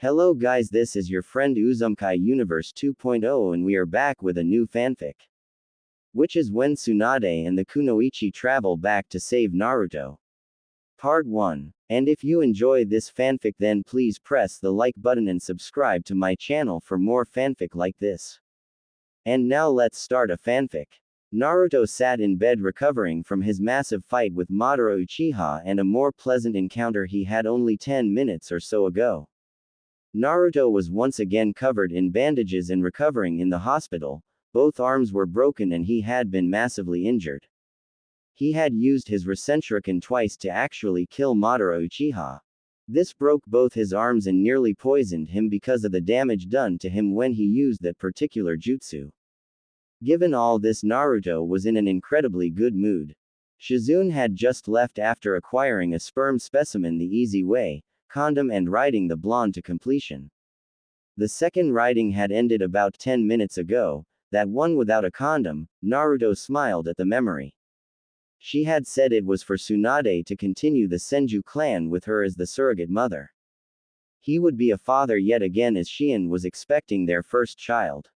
Hello guys, this is your friend Uzumkaiuniverse 2.0 and we are back with a new fanfic. Which is when Tsunade and the Kunoichi travel back to save Naruto. Part 1. And if you enjoy this fanfic then please press the like button and subscribe to my channel for more fanfic like this. And now let's start a fanfic. Naruto sat in bed recovering from his massive fight with Madara Uchiha and a more pleasant encounter he had only 10 minutes or so ago. Naruto was once again covered in bandages and recovering in the hospital. Both arms were broken and he had been massively injured. He had used his Rasenshuriken twice to actually kill Madara Uchiha. This broke both his arms and nearly poisoned him because of the damage done to him when he used that particular jutsu. Given all this, Naruto was in an incredibly good mood. Shizune had just left after acquiring a sperm specimen the easy way, condom and riding the blonde to completion. The second riding had ended about 10 minutes ago, that one without a condom. Naruto smiled at the memory. She had said it was for Tsunade to continue the Senju clan with her as the surrogate mother. He would be a father yet again as Shion was expecting their first child.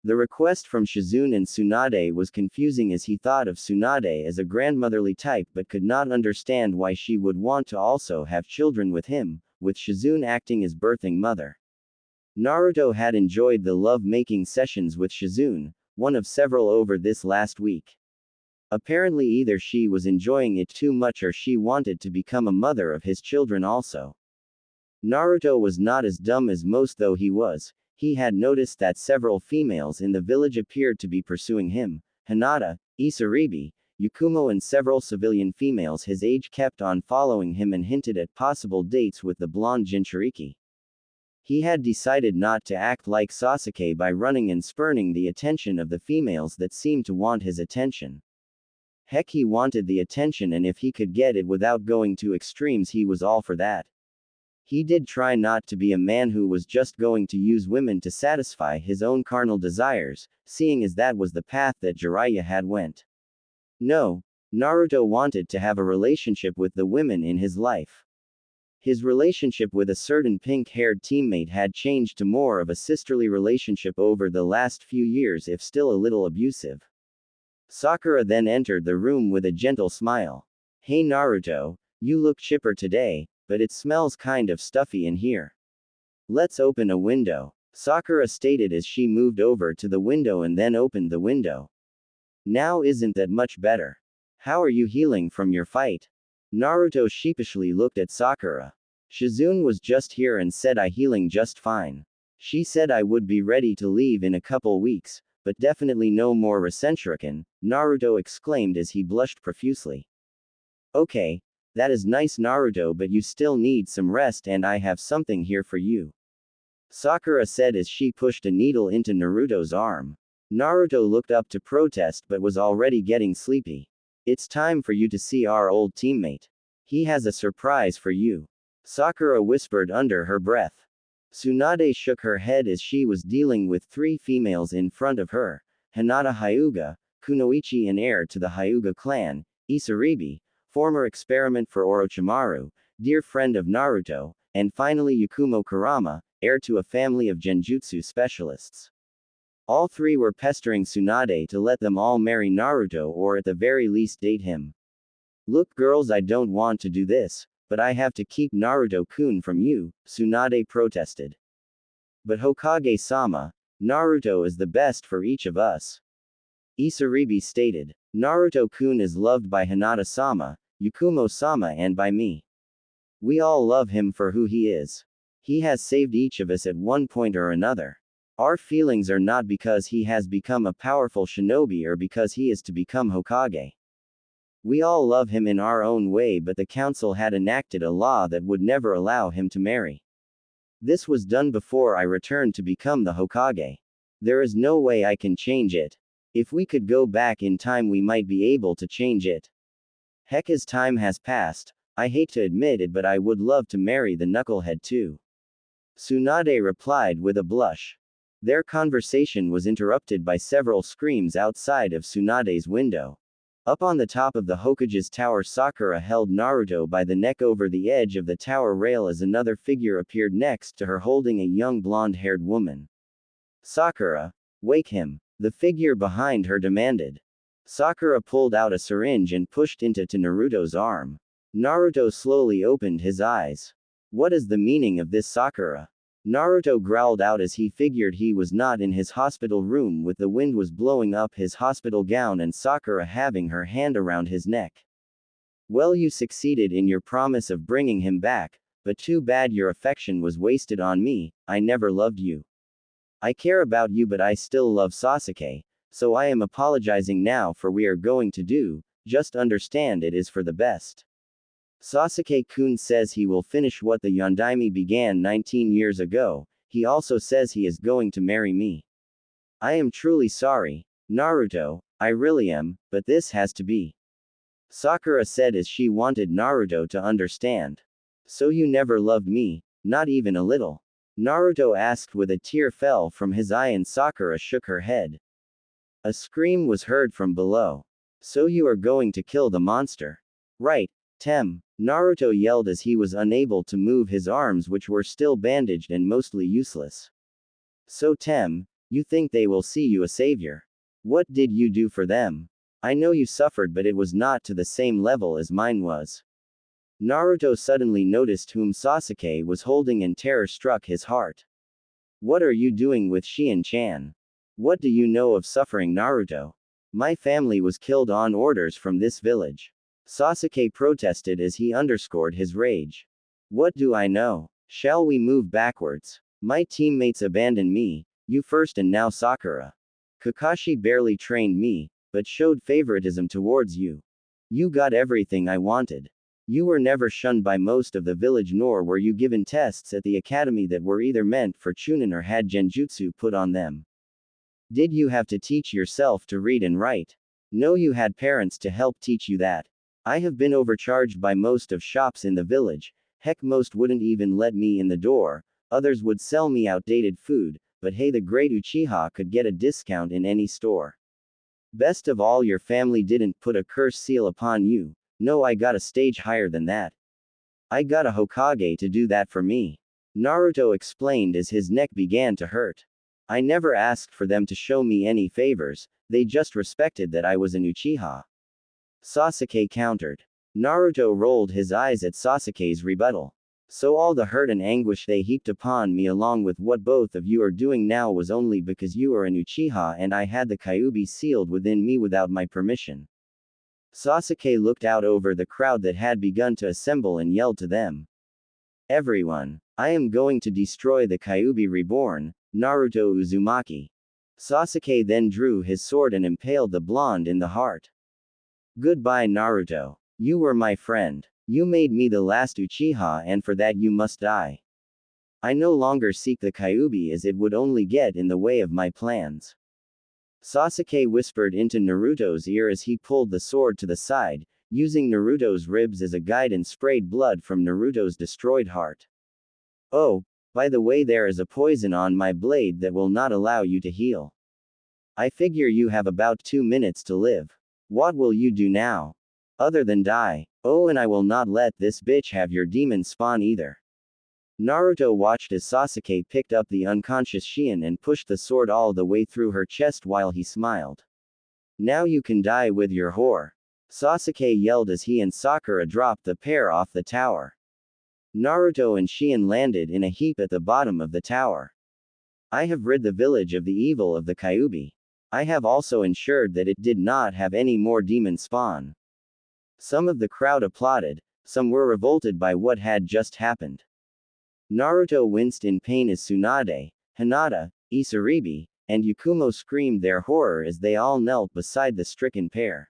The request from Shizune and Tsunade was confusing as he thought of Tsunade as a grandmotherly type but could not understand why she would want to also have children with him, with Shizune acting as birthing mother. Naruto had enjoyed the love-making sessions with Shizune, one of several over this last week. Apparently either she was enjoying it too much or she wanted to become a mother of his children also. Naruto was not as dumb as most though he was. He had noticed that several females in the village appeared to be pursuing him. Hinata, Isaribi, Yakumo and several civilian females his age kept on following him and hinted at possible dates with the blonde Jinchuriki. He had decided not to act like Sasuke by running and spurning the attention of the females that seemed to want his attention. Heck, he wanted the attention, and if he could get it without going to extremes he was all for that. He did try not to be a man who was just going to use women to satisfy his own carnal desires, seeing as that was the path that Jiraiya had went. No, Naruto wanted to have a relationship with the women in his life. His relationship with a certain pink-haired teammate had changed to more of a sisterly relationship over the last few years, if still a little abusive. Sakura then entered the room with a gentle smile. "Hey Naruto, you look chipper today, but it smells kind of stuffy in here. Let's open a window," Sakura stated as she moved over to the window and then opened the window. "Now isn't that much better? How are you healing from your fight?" Naruto sheepishly looked at Sakura. "Shizune was just here and said I healing just fine. She said I would be ready to leave in a couple weeks, but definitely no more Rasenshuriken," Naruto exclaimed as he blushed profusely. "Okay. That is nice Naruto, but you still need some rest and I have something here for you," Sakura said as she pushed a needle into Naruto's arm. Naruto looked up to protest but was already getting sleepy. "It's time for you to see our old teammate. He has a surprise for you," Sakura whispered under her breath. Tsunade shook her head as she was dealing with three females in front of her: Hinata Hyuga, Kunoichi and heir to the Hyuga clan, Isaribi, former experiment for Orochimaru, dear friend of Naruto, and finally Yakumo Kurama, heir to a family of genjutsu specialists. All three were pestering Tsunade to let them all marry Naruto or at the very least date him. "Look girls, I don't want to do this, but I have to keep Naruto-kun from you," Tsunade protested. "But Hokage-sama, Naruto is the best for each of us," Isaribi stated. "Naruto-kun is loved by Hinata-sama, Yakumo-sama and by me. We all love him for who he is. He has saved each of us at one point or another. Our feelings are not because he has become a powerful shinobi or because he is to become Hokage. We all love him in our own way, but the council had enacted a law that would never allow him to marry. This was done before I returned to become the Hokage. There is no way I can change it. If we could go back in time we might be able to change it. Heck, as time has passed, I hate to admit it but I would love to marry the knucklehead too," Tsunade replied with a blush. Their conversation was interrupted by several screams outside of Tsunade's window. Up on the top of the Hokage's tower, Sakura held Naruto by the neck. Over the edge of the tower rail as another figure appeared next to her holding a young blonde-haired woman. Sakura, wake him, the figure behind her demanded. Sakura pulled out a syringe and pushed into Naruto's arm. Naruto slowly opened his eyes. What is the meaning of this, Sakura? Naruto growled out as he figured he was not in his hospital room with the wind was blowing up his hospital gown and Sakura having her hand around his neck. Well, you succeeded in your promise of bringing him back, but too bad your affection was wasted on me. I never loved you. I care about you, but I still love Sasuke, so I am apologizing now for we are going to do, just understand it is for the best. Sasuke-kun says he will finish what the Yondaime began 19 years ago, he also says he is going to marry me. I am truly sorry, Naruto, I really am, but this has to be. Sakura said as she wanted Naruto to understand. So you never loved me, not even a little? Naruto asked with a tear fell from his eye and Sakura shook her head. A scream was heard from below. So you are going to kill the monster? Right, Tem, Naruto yelled as he was unable to move his arms which were still bandaged and mostly useless. So Tem, you think they will see you a savior? What did you do for them? I know you suffered but it was not to the same level as mine was. Naruto suddenly noticed whom Sasuke was holding and terror struck his heart. What are you doing with Shien-chan? What do you know of suffering, Naruto? My family was killed on orders from this village. Sasuke protested as he underscored his rage. What do I know? Shall we move backwards? My teammates abandoned me, you first and now Sakura. Kakashi barely trained me, but showed favoritism towards you. You got everything I wanted. You were never shunned by most of the village nor were you given tests at the academy that were either meant for Chunin or had genjutsu put on them. Did you have to teach yourself to read and write? No, you had parents to help teach you that. I have been overcharged by most of shops in the village, heck most wouldn't even let me in the door, others would sell me outdated food, but hey, the great Uchiha could get a discount in any store. Best of all, your family didn't put a curse seal upon you. No, I got a stage higher than that. I got a Hokage to do that for me. Naruto explained as his neck began to hurt. I never asked for them to show me any favors, they just respected that I was an Uchiha. Sasuke countered. Naruto rolled his eyes at Sasuke's rebuttal. So all the hurt and anguish they heaped upon me along with what both of you are doing now was only because you are an Uchiha and I had the Kyuubi sealed within me without my permission. Sasuke looked out over the crowd that had begun to assemble and yelled to them. Everyone, I am going to destroy the Kyuubi reborn, Naruto Uzumaki. Sasuke then drew his sword and impaled the blonde in the heart. Goodbye, Naruto. You were my friend. You made me the last Uchiha and for that you must die. I no longer seek the Kyuubi as it would only get in the way of my plans. Sasuke whispered into Naruto's ear as he pulled the sword to the side, using Naruto's ribs as a guide and sprayed blood from Naruto's destroyed heart. Oh, by the way, there is a poison on my blade that will not allow you to heal. I figure you have about 2 minutes to live. What will you do now? Other than die? Oh, and I will not let this bitch have your demon spawn either. Naruto watched as Sasuke picked up the unconscious Shien and pushed the sword all the way through her chest while he smiled. Now you can die with your whore. Sasuke yelled as he and Sakura dropped the pair off the tower. Naruto and Shien landed in a heap at the bottom of the tower. I have rid the village of the evil of the Kyuubi. I have also ensured that it did not have any more demon spawn. Some of the crowd applauded, some were revolted by what had just happened. Naruto winced in pain as Tsunade, Hinata, Isaribi, and Yakumo screamed their horror as they all knelt beside the stricken pair.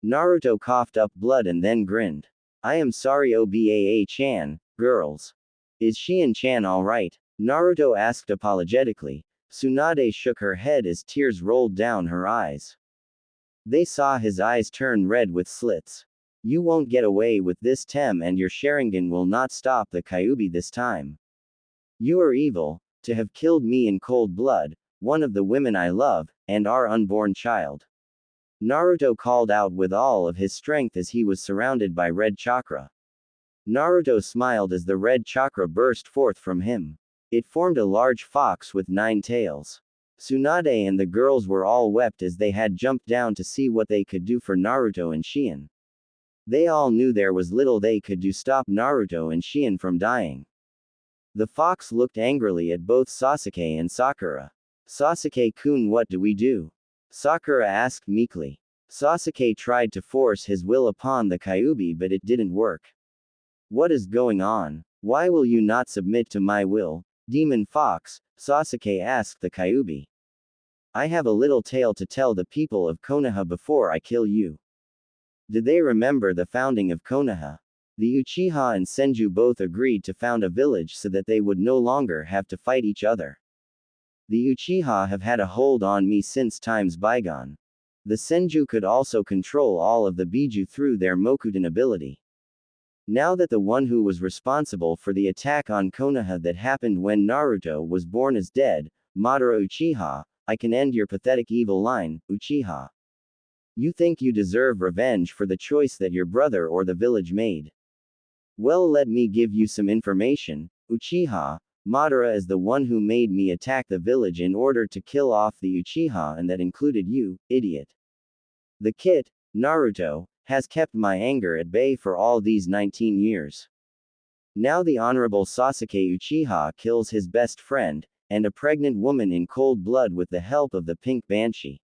Naruto coughed up blood and then grinned. I am sorry Obaa-chan, girls. Is Shien-chan alright? Naruto asked apologetically. Tsunade shook her head as tears rolled down her eyes. They saw his eyes turn red with slits. You won't get away with this, Tem, and your Sharingan will not stop the Kyuubi this time. You are evil, to have killed me in cold blood, one of the women I love, and our unborn child. Naruto called out with all of his strength as he was surrounded by red chakra. Naruto smiled as the red chakra burst forth from him. It formed a large fox with 9 tails. Tsunade and the girls were all wept as they had jumped down to see what they could do for Naruto and Shien. They all knew there was little they could do stop Naruto and Shien from dying. The fox looked angrily at both Sasuke and Sakura. Sasuke-kun, what do we do? Sakura asked meekly. Sasuke tried to force his will upon the Kyuubi but it didn't work. What is going on? Why will you not submit to my will, Demon Fox? Sasuke asked the Kyuubi. I have a little tale to tell the people of Konoha before I kill you. Did they remember the founding of Konoha? The Uchiha and Senju both agreed to found a village so that they would no longer have to fight each other. The Uchiha have had a hold on me since times bygone. The Senju could also control all of the Biju through their Mokuten ability. Now that the one who was responsible for the attack on Konoha that happened when Naruto was born is dead, Madara Uchiha, I can end your pathetic evil line, Uchiha. You think you deserve revenge for the choice that your brother or the village made. Well, let me give you some information, Uchiha. Madara is the one who made me attack the village in order to kill off the Uchiha, and that included you, idiot. The kid, Naruto, has kept my anger at bay for all these 19 years. Now the Honorable Sasuke Uchiha kills his best friend, and a pregnant woman in cold blood with the help of the Pink Banshee.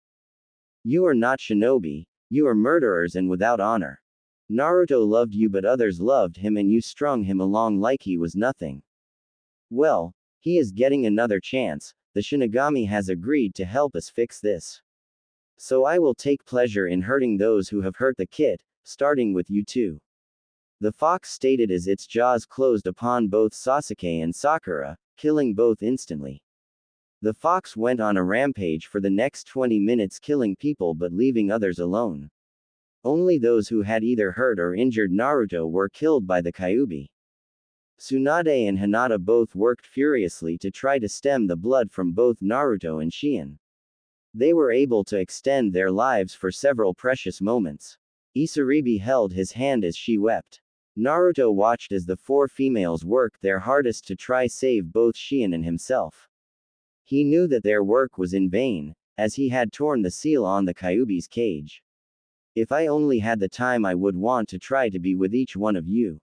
You are not shinobi, you are murderers and without honor. Naruto loved you but others loved him and you strung him along like he was nothing. Well, he is getting another chance, the Shinigami has agreed to help us fix this. So I will take pleasure in hurting those who have hurt the kid, starting with you too. The fox stated as its jaws closed upon both Sasuke and Sakura, killing both instantly. The fox went on a rampage for the next 20 minutes killing people but leaving others alone. Only those who had either hurt or injured Naruto were killed by the Kyuubi. Tsunade and Hinata both worked furiously to try to stem the blood from both Naruto and Shien. They were able to extend their lives for several precious moments. Isaribi held his hand as she wept. Naruto watched as the 4 females worked their hardest to try save both Shien and himself. He knew that their work was in vain, as he had torn the seal on the Kyuubi's cage. If I only had the time I would want to try to be with each one of you.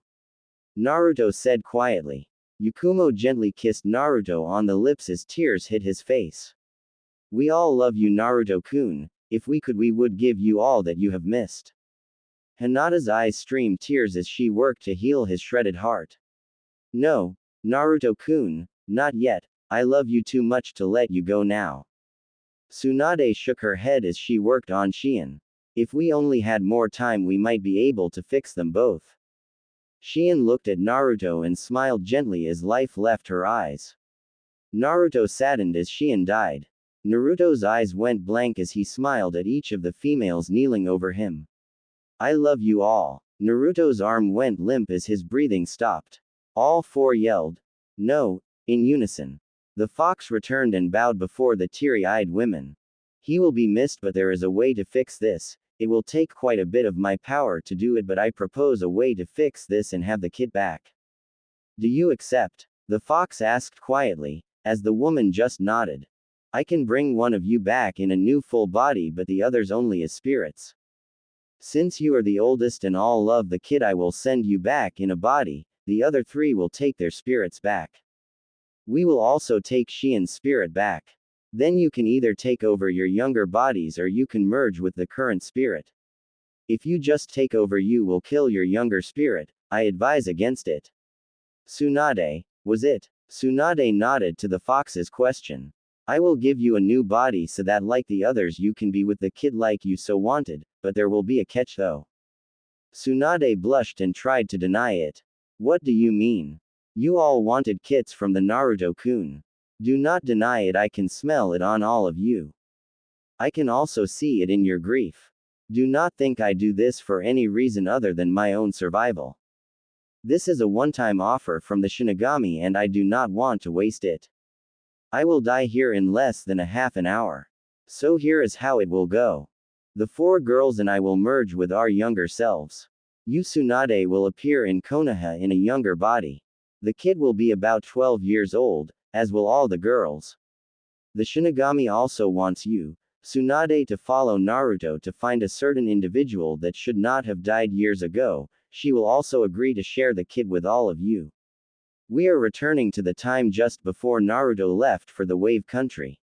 Naruto said quietly. Yakumo gently kissed Naruto on the lips as tears hit his face. We all love you Naruto-kun, if we could we would give you all that you have missed. Hinata's eyes streamed tears as she worked to heal his shredded heart. No, Naruto-kun, not yet, I love you too much to let you go now. Tsunade shook her head as she worked on Shien. If we only had more time we might be able to fix them both. Shien looked at Naruto and smiled gently as life left her eyes. Naruto saddened as Shien died. Naruto's eyes went blank as he smiled at each of the females kneeling over him. I love you all. Naruto's arm went limp as his breathing stopped. All 4 yelled. No, in unison. The fox returned and bowed before the teary-eyed women. He will be missed but there is a way to fix this. It will take quite a bit of my power to do it but I propose a way to fix this and have the kid back. Do you accept? The fox asked quietly, as the woman just nodded. I can bring one of you back in a new full body but the others only as spirits. Since you are the oldest and all love the kid I will send you back in a body, the other 3 will take their spirits back. We will also take Shien's spirit back. Then you can either take over your younger bodies or you can merge with the current spirit. If you just take over you will kill your younger spirit, I advise against it. Tsunade, was it? Tsunade nodded to the fox's question. I will give you a new body so that like the others you can be with the kid like you so wanted, but there will be a catch though. Tsunade blushed and tried to deny it. What do you mean? You all wanted kits from the Naruto-kun. Do not deny it, I can smell it on all of you. I can also see it in your grief. Do not think I do this for any reason other than my own survival. This is a one-time offer from the Shinigami and I do not want to waste it. I will die here in less than a half an hour. So here is how it will go. The 4 girls and I will merge with our younger selves. Tsunade will appear in Konoha in a younger body. The kid will be about 12 years old, as will all the girls. The Shinigami also wants Tsunade to follow Naruto to find a certain individual that should not have died years ago. She will also agree to share the kid with all of you. We are returning to the time just before Naruto left for the Wave Country.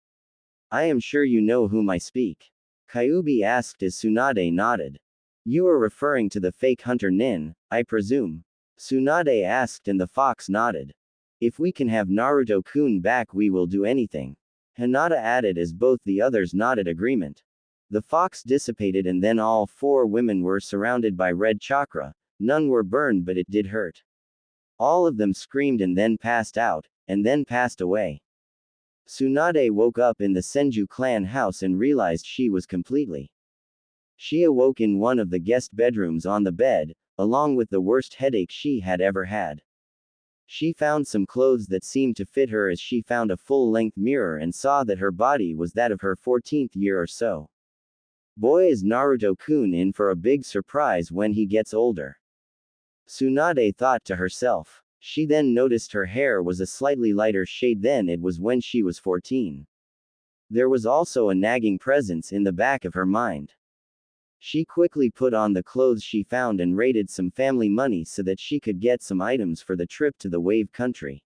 I am sure you know whom I speak. Kyuubi asked as Tsunade nodded. You are referring to the fake hunter Nin, I presume? Tsunade asked and the fox nodded. If we can have Naruto-kun back we will do anything. Hinata added as both the others nodded agreement. The fox dissipated and then all 4 women were surrounded by red chakra. None were burned but it did hurt. All of them screamed and then passed out, and then passed away. Tsunade woke up in the Senju clan house and realized she was completely. She awoke in one of the guest bedrooms on the bed, along with the worst headache she had ever had. She found some clothes that seemed to fit her as she found a full-length mirror and saw that her body was that of her 14th year or so. Boy is Naruto-kun in for a big surprise when he gets older. Tsunade thought to herself. She then noticed her hair was a slightly lighter shade than it was when she was 14. There was also a nagging presence in the back of her mind. She quickly put on the clothes she found and raided some family money so that she could get some items for the trip to the Wave Country.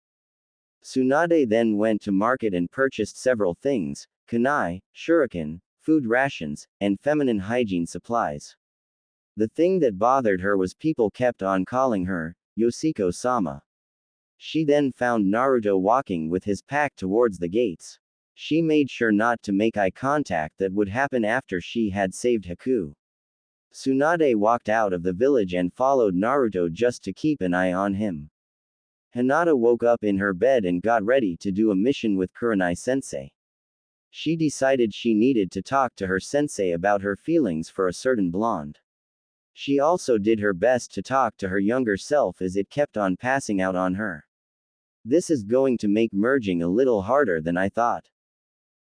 Tsunade then went to market and purchased several things: kunai, shuriken, food rations, and feminine hygiene supplies. The thing that bothered her was people kept on calling her Yoshiko-sama. She then found Naruto walking with his pack towards the gates. She made sure not to make eye contact that would happen after she had saved Haku. Tsunade walked out of the village and followed Naruto just to keep an eye on him. Hinata woke up in her bed and got ready to do a mission with Kurenai-sensei. She decided she needed to talk to her sensei about her feelings for a certain blonde. She also did her best to talk to her younger self as it kept on passing out on her. This is going to make merging a little harder than I thought.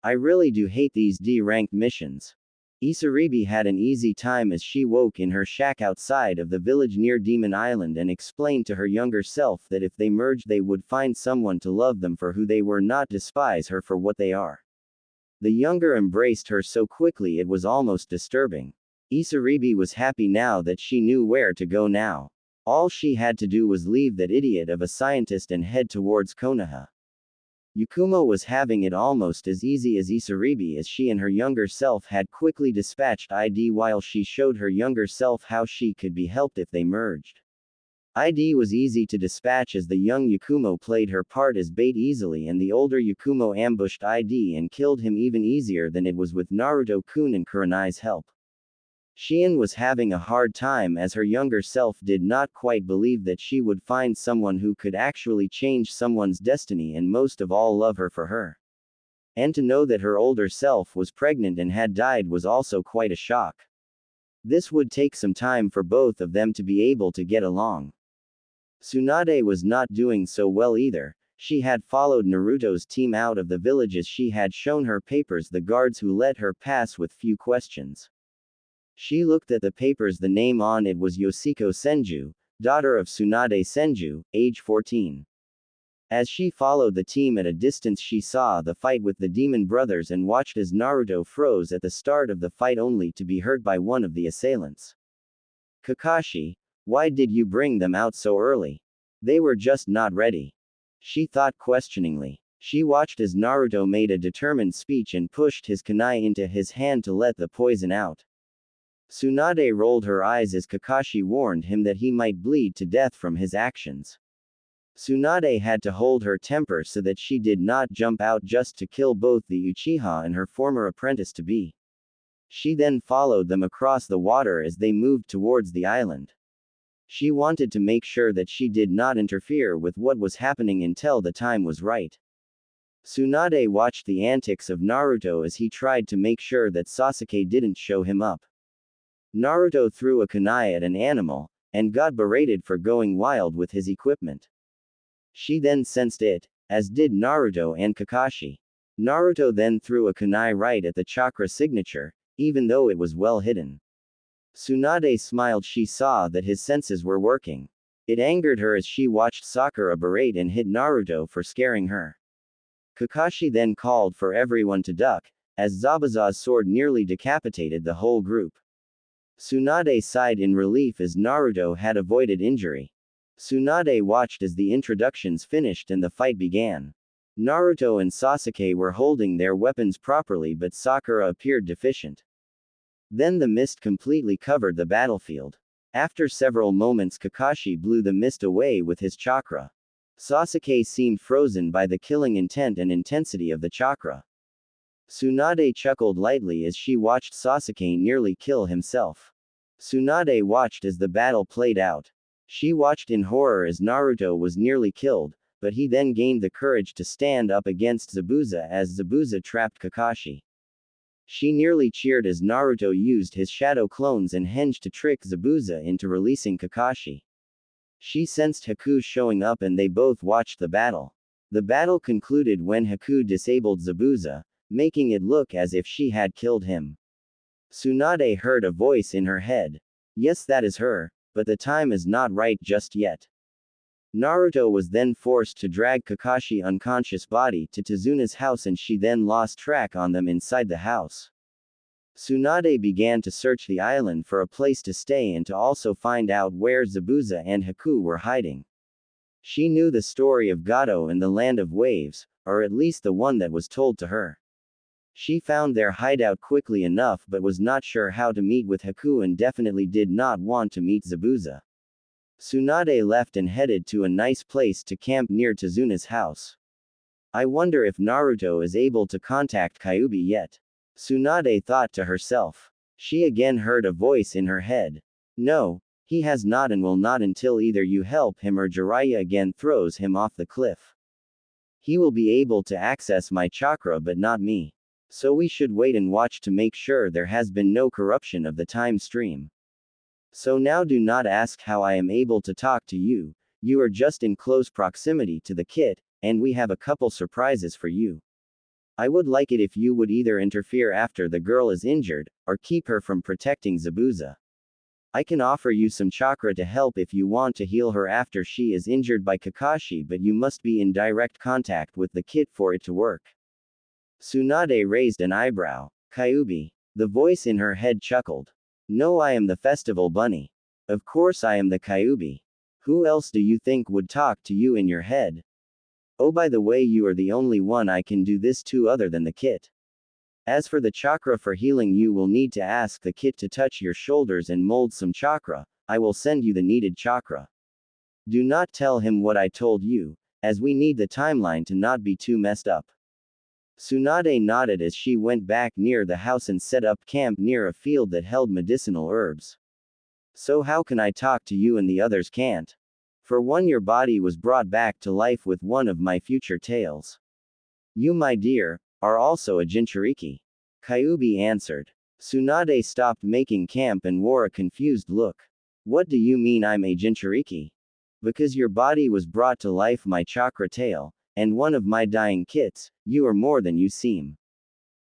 I really do hate these D-ranked missions. Isaribi had an easy time as she woke in her shack outside of the village near Demon Island and explained to her younger self that if they merged they would find someone to love them for who they were, not despise her for what they are. The younger embraced her so quickly it was almost disturbing. Isaribi was happy now that she knew where to go now. All she had to do was leave that idiot of a scientist and head towards Konoha. Yakumo was having it almost as easy as Isaribi as she and her younger self had quickly dispatched ID while she showed her younger self how she could be helped if they merged. ID was easy to dispatch as the young Yakumo played her part as bait easily and the older Yakumo ambushed ID and killed him even easier than it was with Naruto-kun and Kurenai's help. Shion was having a hard time as her younger self did not quite believe that she would find someone who could actually change someone's destiny and most of all love her for her. And to know that her older self was pregnant and had died was also quite a shock. This would take some time for both of them to be able to get along. Tsunade was not doing so well either. She had followed Naruto's team out of the village as she had shown her papers the guards who let her pass with few questions. She looked at the papers. The name on it was Yoshiko Senju, daughter of Tsunade Senju, age 14. As she followed the team at a distance she saw the fight with the demon brothers and watched as Naruto froze at the start of the fight only to be hurt by one of the assailants. Kakashi, why did you bring them out so early? They were just not ready. She thought questioningly. She watched as Naruto made a determined speech and pushed his kunai into his hand to let the poison out. Tsunade rolled her eyes as Kakashi warned him that he might bleed to death from his actions. Tsunade had to hold her temper so that she did not jump out just to kill both the Uchiha and her former apprentice-to-be. She then followed them across the water as they moved towards the island. She wanted to make sure that she did not interfere with what was happening until the time was right. Tsunade watched the antics of Naruto as he tried to make sure that Sasuke didn't show him up. Naruto threw a kunai at an animal, and got berated for going wild with his equipment. She then sensed it, as did Naruto and Kakashi. Naruto then threw a kunai right at the chakra signature, even though it was well hidden. Tsunade smiled. She saw that his senses were working. It angered her as she watched Sakura berate and hit Naruto for scaring her. Kakashi then called for everyone to duck, as Zabuza's sword nearly decapitated the whole group. Tsunade sighed in relief as Naruto had avoided injury. Tsunade watched as the introductions finished and the fight began. Naruto and Sasuke were holding their weapons properly, but Sakura appeared deficient. Then the mist completely covered the battlefield. After several moments, Kakashi blew the mist away with his chakra. Sasuke seemed frozen by the killing intent and intensity of the chakra. Tsunade chuckled lightly as she watched Sasuke nearly kill himself. Tsunade watched as the battle played out. She watched in horror as Naruto was nearly killed, but he then gained the courage to stand up against Zabuza as Zabuza trapped Kakashi. She nearly cheered as Naruto used his shadow clones and henge to trick Zabuza into releasing Kakashi. She sensed Haku showing up and they both watched the battle. The battle concluded when Haku disabled Zabuza, making it look as if she had killed him. Tsunade heard a voice in her head. Yes, that is her, but the time is not right just yet. Naruto was then forced to drag Kakashi's unconscious body to Tsunade's house and she then lost track on them inside the house. Tsunade began to search the island for a place to stay and to also find out where Zabuza and Haku were hiding. She knew the story of Gato and the Land of Waves, or at least the one that was told to her. She found their hideout quickly enough but was not sure how to meet with Haku and definitely did not want to meet Zabuza. Tsunade left and headed to a nice place to camp near Tsunade's house. I wonder if Naruto is able to contact Kyuubi yet. Tsunade thought to herself. She again heard a voice in her head. No, he has not and will not until either you help him or Jiraiya again throws him off the cliff. He will be able to access my chakra but not me. So we should wait and watch to make sure there has been no corruption of the time stream. So now do not ask how I am able to talk to you, you are just in close proximity to the kit, and we have a couple surprises for you. I would like it if you would either interfere after the girl is injured, or keep her from protecting Zabuza. I can offer you some chakra to help if you want to heal her after she is injured by Kakashi, but you must be in direct contact with the kit for it to work. Tsunade raised an eyebrow. Kyuubi. The voice in her head chuckled. No, I am the festival bunny. Of course I am the Kyuubi. Who else do you think would talk to you in your head? Oh, by the way, you are the only one I can do this to other than the kit. As for the chakra for healing, you will need to ask the kit to touch your shoulders and mold some chakra. I will send you the needed chakra. Do not tell him what I told you, as we need the timeline to not be too messed up. Tsunade nodded as she went back near the house and set up camp near a field that held medicinal herbs. So how can I talk to you and the others can't? For one, your body was brought back to life with one of my future tales. You, my dear, are also a Jinchuriki. Kyuubi answered. Tsunade stopped making camp and wore a confused look. What do you mean I'm a Jinchuriki? Because your body was brought to life my chakra tail, and one of my dying kits, you are more than you seem.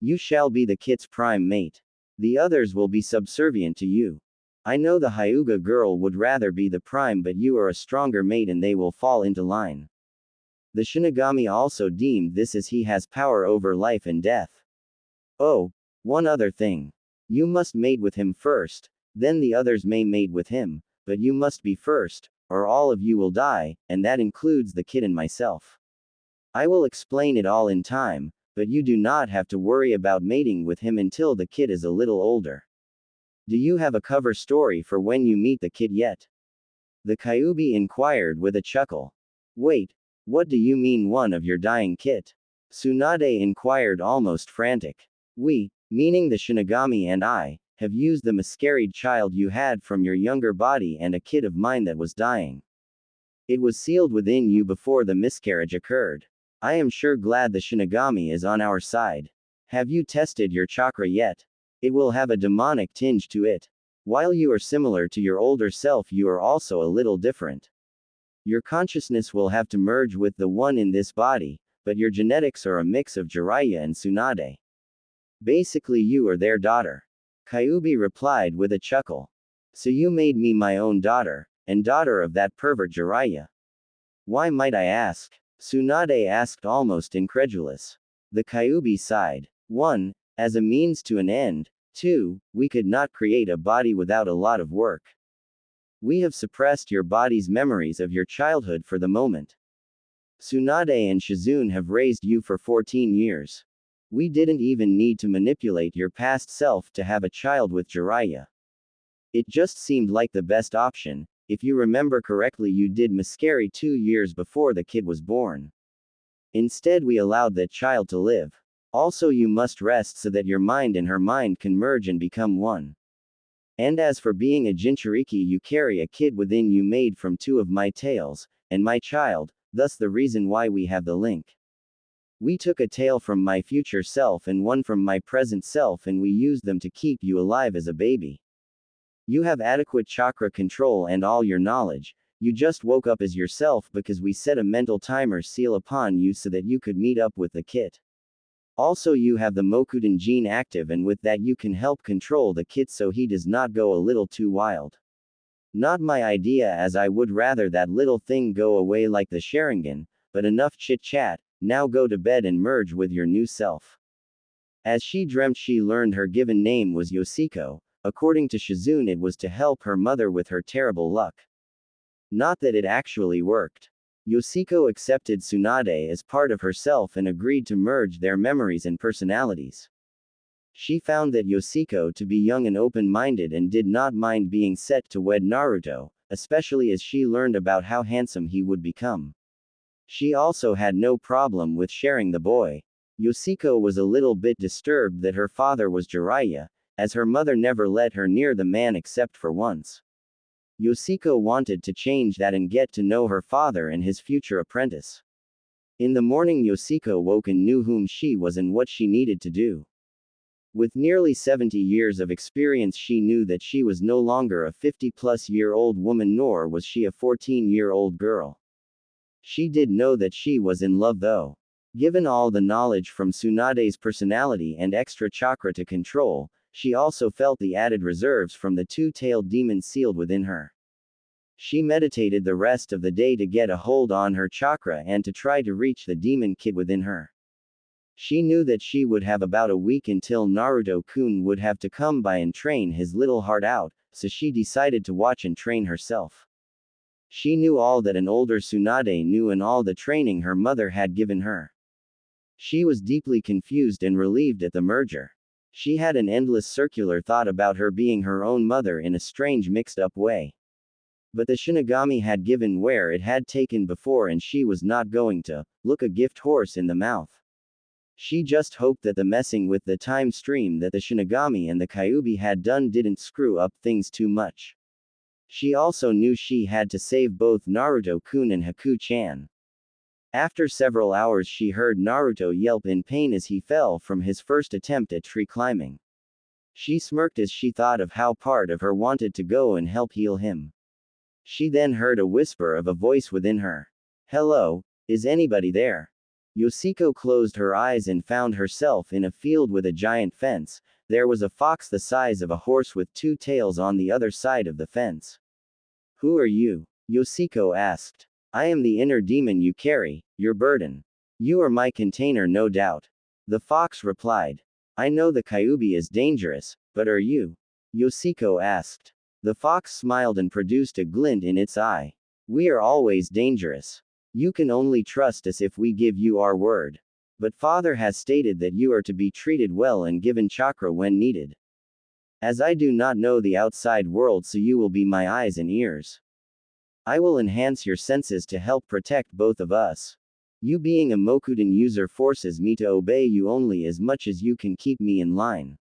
You shall be the kit's prime mate. The others will be subservient to you. I know the Hyuga girl would rather be the prime, but you are a stronger mate and they will fall into line. The Shinigami also deemed this as he has power over life and death. Oh, one other thing. You must mate with him first, then the others may mate with him, but you must be first, or all of you will die, and that includes the kid and myself. I will explain it all in time, but you do not have to worry about mating with him until the kid is a little older. Do you have a cover story for when you meet the kid yet? The Kyuubi inquired with a chuckle. Wait, what do you mean one of your dying kit? Tsunade inquired almost frantic. We, meaning the Shinigami and I, have used the miscarried child you had from your younger body and a kid of mine that was dying. It was sealed within you before the miscarriage occurred. I am sure glad the Shinigami is on our side. Have you tested your chakra yet? It will have a demonic tinge to it. While you are similar to your older self, you are also a little different. Your consciousness will have to merge with the one in this body, but your genetics are a mix of Jiraiya and Tsunade. Basically, you are their daughter. Kyuubi replied with a chuckle. So you made me my own daughter, and daughter of that pervert Jiraiya. Why might I ask? Tsunade asked almost incredulous. The Kyuubi sighed. 1. As a means to an end. 2. We could not create a body without a lot of work. We have suppressed your body's memories of your childhood for the moment. Tsunade and Shizune have raised you for 14 years. We didn't even need to manipulate your past self to have a child with Jiraiya. It just seemed like the best option. If you remember correctly, you did miscarry 2 years before the kid was born. Instead, we allowed that child to live. Also, you must rest so that your mind and her mind can merge and become one. And as for being a Jinchuriki, you carry a kid within you made from 2 of my tails, and my child, thus the reason why we have the link. We took a tail from my future self and one from my present self, and we used them to keep you alive as a baby. You have adequate chakra control and all your knowledge. You just woke up as yourself because we set a mental timer seal upon you so that you could meet up with the kit. Also, you have the Mokuden gene active, and with that you can help control the kit so he does not go a little too wild. Not my idea, as I would rather that little thing go away like the Sharingan, but enough chit chat, now go to bed and merge with your new self. As she dreamt, she learned her given name was Yoshiko. According to Shizune, it was to help her mother with her terrible luck. Not that it actually worked. Yoshiko accepted Tsunade as part of herself and agreed to merge their memories and personalities. She found that Yoshiko to be young and open-minded and did not mind being set to wed Naruto, especially as she learned about how handsome he would become. She also had no problem with sharing the boy. Yoshiko was a little bit disturbed that her father was Jiraiya, as her mother never let her near the man except for once. Yoshiko wanted to change that and get to know her father and his future apprentice. In the morning, Yoshiko woke and knew whom she was and what she needed to do. With nearly 70 years of experience, she knew that she was no longer a 50-plus-year-old woman, nor was she a 14-year-old girl. She did know that she was in love, though. Given all the knowledge from Tsunade's personality and extra chakra to control, she also felt the added reserves from the 2-tailed demon sealed within her. She meditated the rest of the day to get a hold on her chakra and to try to reach the demon kid within her. She knew that she would have about a week until Naruto-kun would have to come by and train his little heart out, so she decided to watch and train herself. She knew all that an older Tsunade knew and all the training her mother had given her. She was deeply confused and relieved at the merger. She had an endless circular thought about her being her own mother in a strange mixed-up way. But the Shinigami had given where it had taken before, and she was not going to look a gift horse in the mouth. She just hoped that the messing with the time stream that the Shinigami and the Kyuubi had done didn't screw up things too much. She also knew she had to save both Naruto-kun and Haku-chan. After several hours, she heard Naruto yelp in pain as he fell from his first attempt at tree climbing. She smirked as she thought of how part of her wanted to go and help heal him. She then heard a whisper of a voice within her. "Hello, is anybody there?" Yoshiko closed her eyes and found herself in a field with a giant fence. There was a fox the size of a horse with 2 tails on the other side of the fence. "Who are you?" Yoshiko asked. "I am the inner demon you carry, your burden. You are my container, no doubt." The fox replied. "I know the Kyuubi is dangerous, but are you?" Yoshiko asked. The fox smiled and produced a glint in its eye. "We are always dangerous. You can only trust us if we give you our word. But Father has stated that you are to be treated well and given chakra when needed. As I do not know the outside world, so you will be my eyes and ears. I will enhance your senses to help protect both of us. You being a Mokuden user forces me to obey you only as much as you can keep me in line.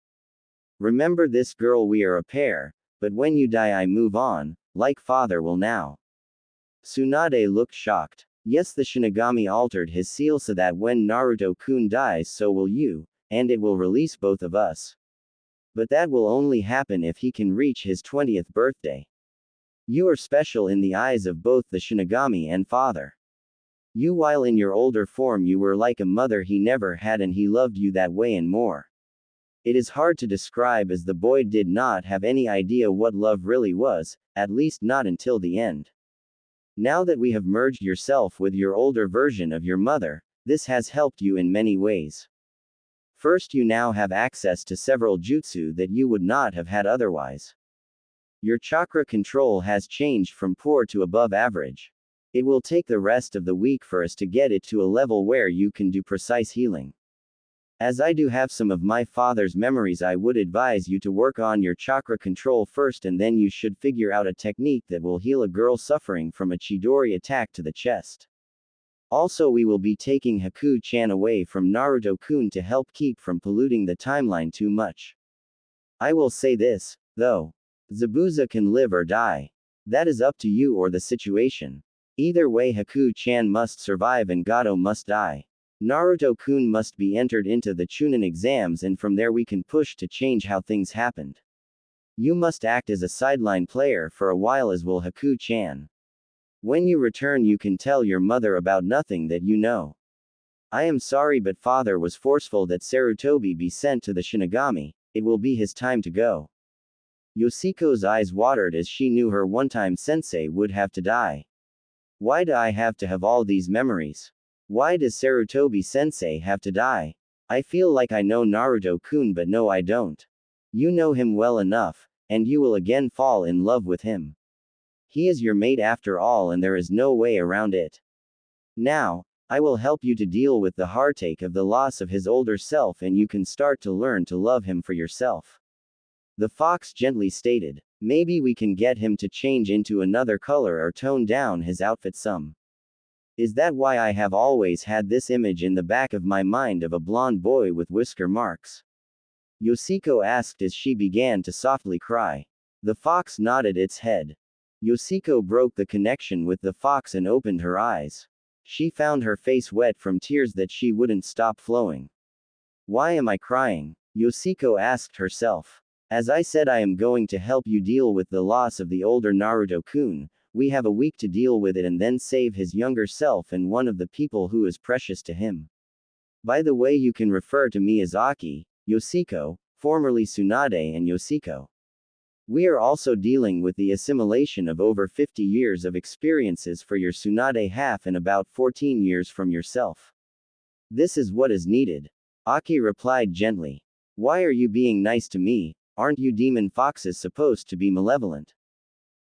Remember this, girl, we are a pair, but when you die I move on, like Father will now." Tsunade looked shocked. Yes, the Shinigami altered his seal so that when Naruto-kun dies, so will you, and it will release both of us. But that will only happen if he can reach his 20th birthday. You are special in the eyes of both the Shinigami and Father. You, while in your older form, you were like a mother he never had, and he loved you that way and more. It is hard to describe as the boy did not have any idea what love really was, at least not until the end. Now that we have merged yourself with your older version of your mother, this has helped you in many ways. First, you now have access to several jutsu that you would not have had otherwise. Your chakra control has changed from poor to above average. It will take the rest of the week for us to get it to a level where you can do precise healing. As I do have some of my father's memories, I would advise you to work on your chakra control first, and then you should figure out a technique that will heal a girl suffering from a Chidori attack to the chest. Also, we will be taking Haku-chan away from Naruto-kun to help keep from polluting the timeline too much. I will say this, though. Zabuza can live or die. That is up to you or the situation. Either way, Haku-chan must survive and Gato must die. Naruto-kun must be entered into the Chunin exams, and from there we can push to change how things happened. You must act as a sideline player for a while, as will Haku-chan. When you return, you can tell your mother about nothing that you know. I am sorry, but father was forceful that Sarutobi be sent to the Shinigami. It will be his time to go. Yoshiko's eyes watered as she knew her one-time sensei would have to die. Why do I have to have all these memories? Why does Sarutobi sensei have to die? I feel like I know Naruto-kun, but no, I don't. You know him well enough, and you will again fall in love with him. He is your mate after all, and there is no way around it. Now, I will help you to deal with the heartache of the loss of his older self, and you can start to learn to love him for yourself. The fox gently stated. Maybe we can get him to change into another color or tone down his outfit some. Is that why I have always had this image in the back of my mind of a blonde boy with whisker marks? Yoshiko asked as she began to softly cry. The fox nodded its head. Yoshiko broke the connection with the fox and opened her eyes. She found her face wet from tears that she wouldn't stop flowing. Why am I crying? Yoshiko asked herself. As I said, I am going to help you deal with the loss of the older Naruto-kun. We have a week to deal with it and then save his younger self and one of the people who is precious to him. By the way, you can refer to me as Aki, Yoshiko, formerly Tsunade, and Yoshiko. We are also dealing with the assimilation of over 50 years of experiences for your Tsunade half and about 14 years from yourself. This is what is needed. Aki replied gently. Why are you being nice to me? Aren't you demon foxes supposed to be malevolent?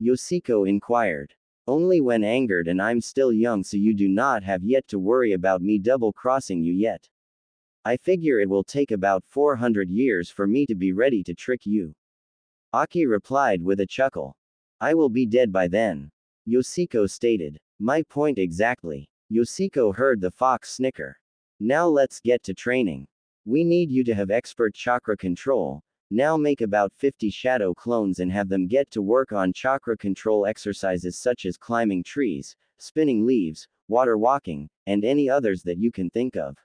Yoshiko inquired. Only when angered, and I'm still young, so you do not have yet to worry about me double-crossing you yet. I figure it will take about 400 years for me to be ready to trick you. Aki replied with a chuckle. I will be dead by then. Yoshiko stated. My point exactly. Yoshiko heard the fox snicker. Now let's get to training. We need you to have expert chakra control. Now make about 50 shadow clones and have them get to work on chakra control exercises such as climbing trees, spinning leaves, water walking, and any others that you can think of.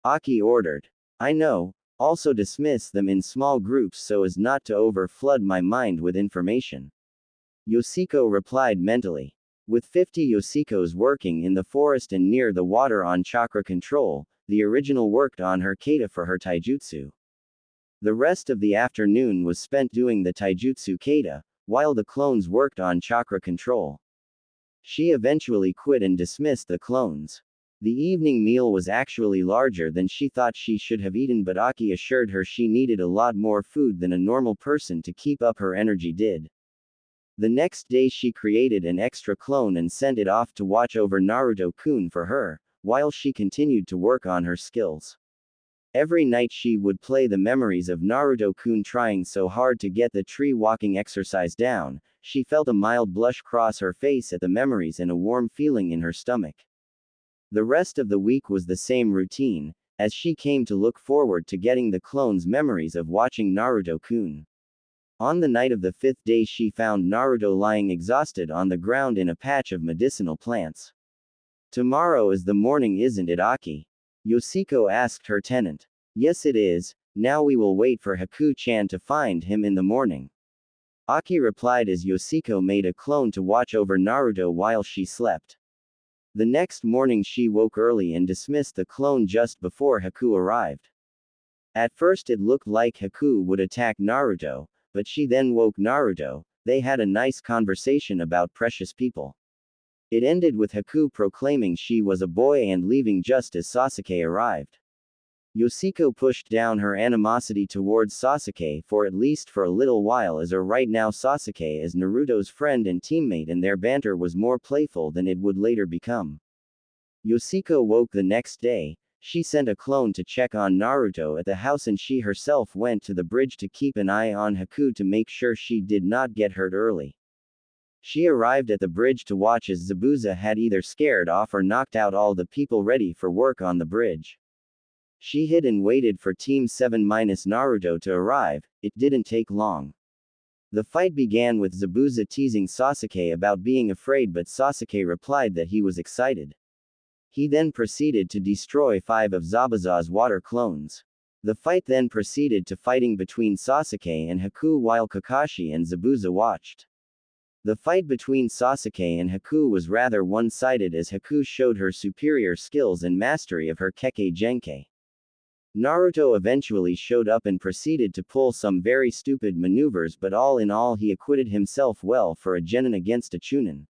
Aki ordered. I know. Also dismiss them in small groups so as not to overflood my mind with information. Yoshiko replied mentally. With 50 Yoshikos working in the forest and near the water on chakra control, the original worked on her kata for her taijutsu. The rest of the afternoon was spent doing the taijutsu kata, while the clones worked on chakra control. She eventually quit and dismissed the clones. The evening meal was actually larger than she thought she should have eaten, but Aki assured her she needed a lot more food than a normal person to keep up her energy did. The next day she created an extra clone and sent it off to watch over Naruto-kun for her, while she continued to work on her skills. Every night she would play the memories of Naruto-kun trying so hard to get the tree walking exercise down. She felt a mild blush cross her face at the memories and a warm feeling in her stomach. The rest of the week was the same routine, as she came to look forward to getting the clones' memories of watching Naruto-kun. On the night of the 5th day she found Naruto lying exhausted on the ground in a patch of medicinal plants. Tomorrow is the morning, isn't it, Aki? Yoshiko asked her tenant. Yes, it is. Now we will wait for Haku-chan to find him in the morning. Aki replied as Yoshiko made a clone to watch over Naruto while she slept. The next morning she woke early and dismissed the clone just before Haku arrived. At first it looked like Haku would attack Naruto, but she then woke Naruto. They had a nice conversation about precious people. It ended with Haku proclaiming she was a boy and leaving just as Sasuke arrived. Yoshiko pushed down her animosity towards Sasuke for at least for a little while, as her right now Sasuke is Naruto's friend and teammate, and their banter was more playful than it would later become. Yoshiko woke the next day. She sent a clone to check on Naruto at the house, and she herself went to the bridge to keep an eye on Haku to make sure she did not get hurt early. She arrived at the bridge to watch as Zabuza had either scared off or knocked out all the people ready for work on the bridge. She hid and waited for Team 7 minus Naruto to arrive. It didn't take long. The fight began with Zabuza teasing Sasuke about being afraid, but Sasuke replied that he was excited. He then proceeded to destroy 5 of Zabuza's water clones. The fight then proceeded to fighting between Sasuke and Haku while Kakashi and Zabuza watched. The fight between Sasuke and Haku was rather one-sided, as Haku showed her superior skills and mastery of her Kekkei Genkai. Naruto eventually showed up and proceeded to pull some very stupid maneuvers, but all in all he acquitted himself well for a Genin against a Chunin.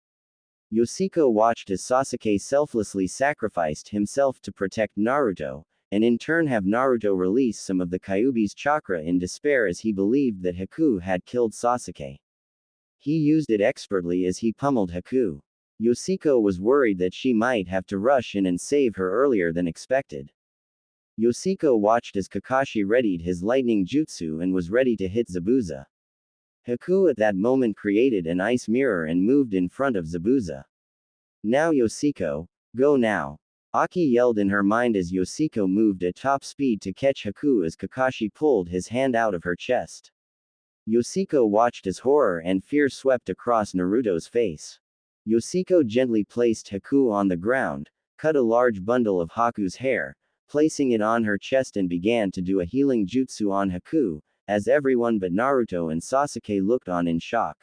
Yoshiko watched as Sasuke selflessly sacrificed himself to protect Naruto, and in turn have Naruto release some of the Kyuubi's chakra in despair, as he believed that Haku had killed Sasuke. He used it expertly as he pummeled Haku. Yoshiko was worried that she might have to rush in and save her earlier than expected. Yoshiko watched as Kakashi readied his lightning jutsu and was ready to hit Zabuza. Haku at that moment created an ice mirror and moved in front of Zabuza. "Now Yoshiko, go now!" Aki yelled in her mind as Yoshiko moved at top speed to catch Haku as Kakashi pulled his hand out of her chest. Yoshiko watched as horror and fear swept across Naruto's face. Yoshiko gently placed Haku on the ground, cut a large bundle of Haku's hair, placing it on her chest, and began to do a healing jutsu on Haku, as everyone but Naruto and Sasuke looked on in shock.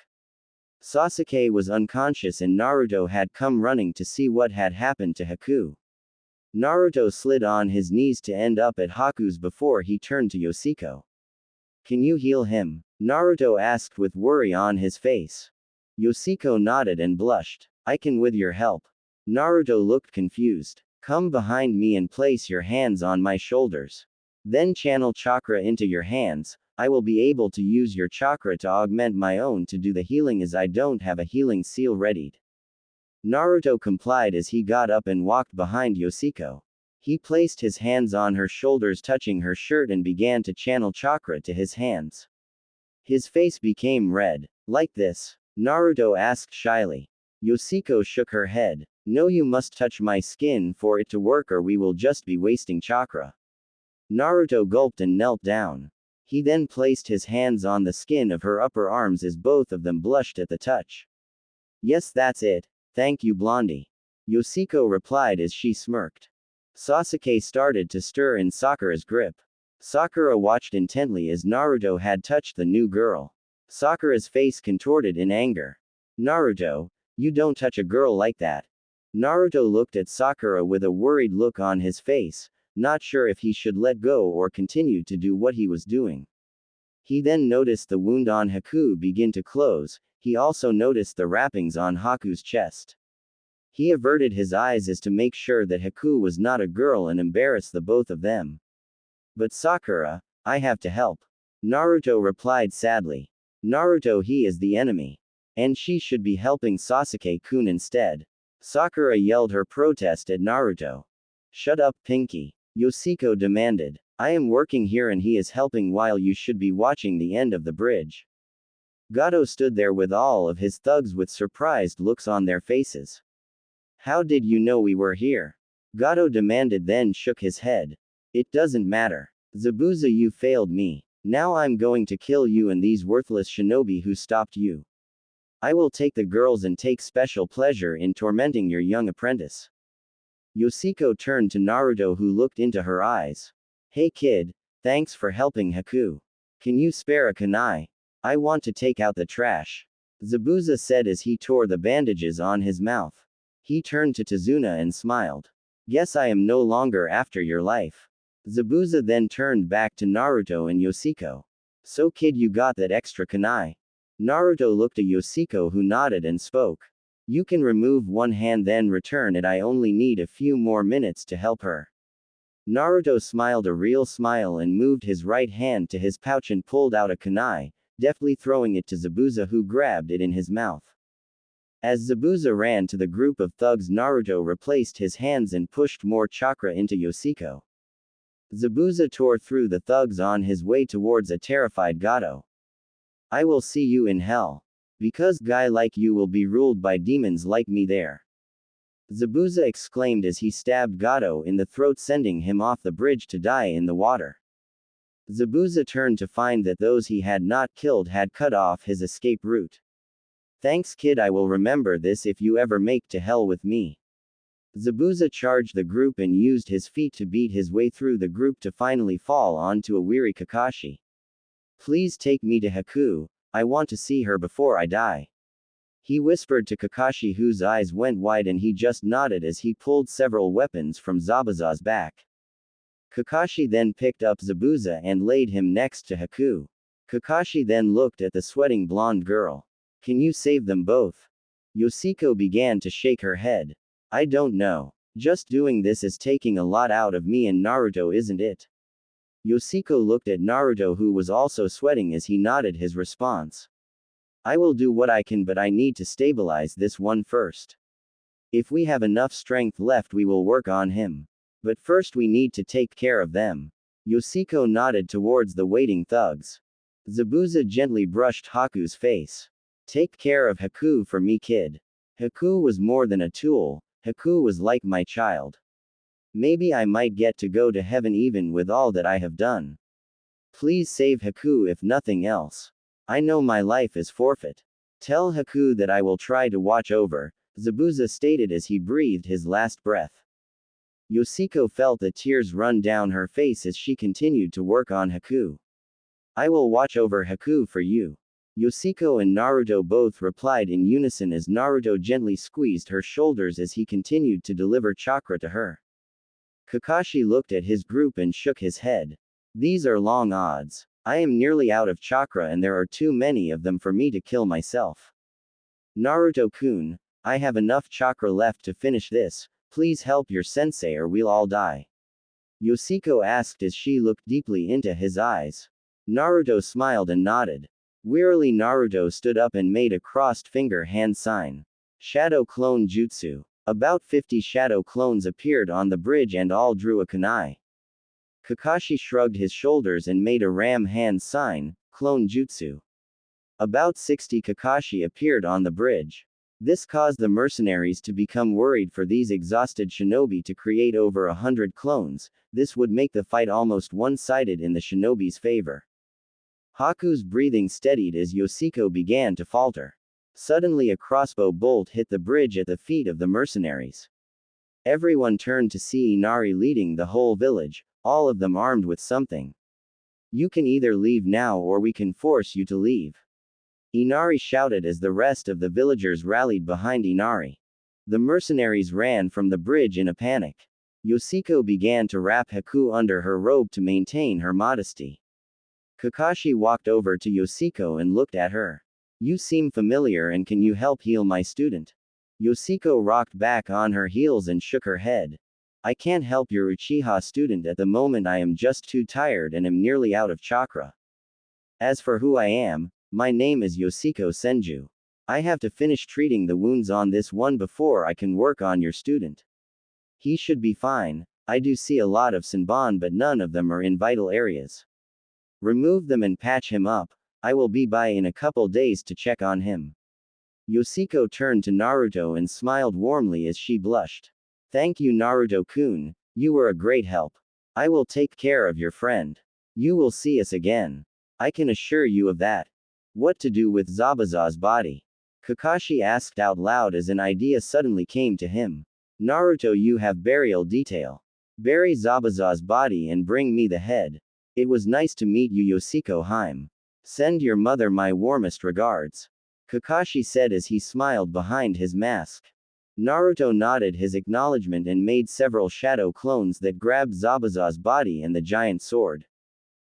Sasuke was unconscious and Naruto had come running to see what had happened to Haku. Naruto slid on his knees to end up at Haku's before he turned to Yoshiko. "Can you heal him?" Naruto asked with worry on his face. Yoshiko nodded and blushed. "I can with your help." Naruto looked confused. "Come behind me and place your hands on my shoulders. Then channel chakra into your hands. I will be able to use your chakra to augment my own to do the healing, as I don't have a healing seal readied." Naruto complied as he got up and walked behind Yoshiko. He placed his hands on her shoulders, touching her shirt, and began to channel chakra to his hands. His face became red. "Like this?" Naruto asked shyly. Yoshiko shook her head. "No, you must touch my skin for it to work, or we will just be wasting chakra." Naruto gulped and knelt down. He then placed his hands on the skin of her upper arms as both of them blushed at the touch. "Yes, that's it. Thank you, Blondie." Yoshiko replied as she smirked. Sasuke started to stir in Sakura's grip. Sakura watched intently as Naruto had touched the new girl. Sakura's face contorted in anger. "Naruto, you don't touch a girl like that." Naruto looked at Sakura with a worried look on his face, not sure if he should let go or continue to do what he was doing. He then noticed the wound on Haku begin to close. He also noticed the wrappings on Haku's chest. He averted his eyes as to make sure that Haku was not a girl and embarrass the both of them. "But Sakura, I have to help." Naruto replied sadly. "Naruto, he is the enemy. And she should be helping Sasuke-kun instead." Sakura yelled her protest at Naruto. "Shut up, Pinky," Yoshiko demanded. "I am working here and he is helping while you should be watching the end of the bridge." Gato stood there with all of his thugs with surprised looks on their faces. "How did you know we were here?" Gato demanded, then shook his head. "It doesn't matter. Zabuza, you failed me. Now I'm going to kill you and these worthless shinobi who stopped you. I will take the girls and take special pleasure in tormenting your young apprentice." Yoshiko turned to Naruto, who looked into her eyes. "Hey kid, thanks for helping Haku. Can you spare a kunai? I want to take out the trash." Zabuza said as he tore the bandages on his mouth. He turned to Tazuna and smiled. "Guess I am no longer after your life." Zabuza then turned back to Naruto and Yoshiko. So kid, you got that extra kunai? Naruto looked at Yoshiko, who nodded and spoke. You can remove one hand then return it, I only need a few more minutes to help her. Naruto smiled a real smile and moved his right hand to his pouch and pulled out a kunai, deftly throwing it to Zabuza, who grabbed it in his mouth. As Zabuza ran to the group of thugs, Naruto replaced his hands and pushed more chakra into Yoshiko. Zabuza tore through the thugs on his way towards a terrified Gato. I will see you in hell. Because guy like you will be ruled by demons like me there. Zabuza exclaimed as he stabbed Gato in the throat, sending him off the bridge to die in the water. Zabuza turned to find that those he had not killed had cut off his escape route. Thanks kid, I will remember this if you ever make to hell with me. Zabuza charged the group and used his feet to beat his way through the group to finally fall onto a weary Kakashi. Please take me to Haku, I want to see her before I die. He whispered to Kakashi, whose eyes went wide, and he just nodded as he pulled several weapons from Zabuza's back. Kakashi then picked up Zabuza and laid him next to Haku. Kakashi then looked at the sweating blonde girl. Can you save them both? Yoshiko began to shake her head. I don't know. Just doing this is taking a lot out of me and Naruto, isn't it? Yoshiko looked at Naruto, who was also sweating, as he nodded his response. I will do what I can, but I need to stabilize this one first. If we have enough strength left, we will work on him. But first we need to take care of them. Yoshiko nodded towards the waiting thugs. Zabuza gently brushed Haku's face. Take care of Haku for me, kid. Haku was more than a tool, Haku was like my child. Maybe I might get to go to heaven even with all that I have done. Please save Haku if nothing else. I know my life is forfeit. Tell Haku that I will try to watch over, Zabuza stated as he breathed his last breath. Yoshiko felt the tears run down her face as she continued to work on Haku. I will watch over Haku for you. Yoshiko and Naruto both replied in unison as Naruto gently squeezed her shoulders as he continued to deliver chakra to her. Kakashi looked at his group and shook his head. These are long odds. I am nearly out of chakra and there are too many of them for me to kill myself. Naruto-kun, I have enough chakra left to finish this, please help your sensei or we'll all die. Yoshiko asked as she looked deeply into his eyes. Naruto smiled and nodded. Wearily Naruto stood up and made a crossed finger hand sign. Shadow Clone Jutsu. About 50 shadow clones appeared on the bridge and all drew a kunai. Kakashi shrugged his shoulders and made a ram hand sign, clone jutsu. About 60 Kakashi appeared on the bridge. This caused the mercenaries to become worried for these exhausted shinobi to create over 100 clones. This would make the fight almost one-sided in the shinobi's favor. Haku's breathing steadied as Yoshiko began to falter. Suddenly a crossbow bolt hit the bridge at the feet of the mercenaries. Everyone turned to see Inari leading the whole village, all of them armed with something. You can either leave now or we can force you to leave. Inari shouted as the rest of the villagers rallied behind Inari. The mercenaries ran from the bridge in a panic. Yoshiko began to wrap Haku under her robe to maintain her modesty. Kakashi walked over to Yoshiko and looked at her. You seem familiar, and can you help heal my student? Yoshiko rocked back on her heels and shook her head. I can't help your Uchiha student at the moment, I am just too tired and am nearly out of chakra. As for who I am, my name is Yoshiko Senju. I have to finish treating the wounds on this one before I can work on your student. He should be fine. I do see a lot of Senbon, but none of them are in vital areas. Remove them and patch him up. I will be by in a couple days to check on him. Yoshiko turned to Naruto and smiled warmly as she blushed. Thank you, Naruto-kun, you were a great help. I will take care of your friend. You will see us again. I can assure you of that. What to do with Zabuza's body? Kakashi asked out loud as an idea suddenly came to him. Naruto, you have burial detail. Bury Zabuza's body and bring me the head. It was nice to meet you, Yoshiko Haim. Send your mother my warmest regards. Kakashi said as he smiled behind his mask. Naruto nodded his acknowledgement and made several shadow clones that grabbed Zabuza's body and the giant sword.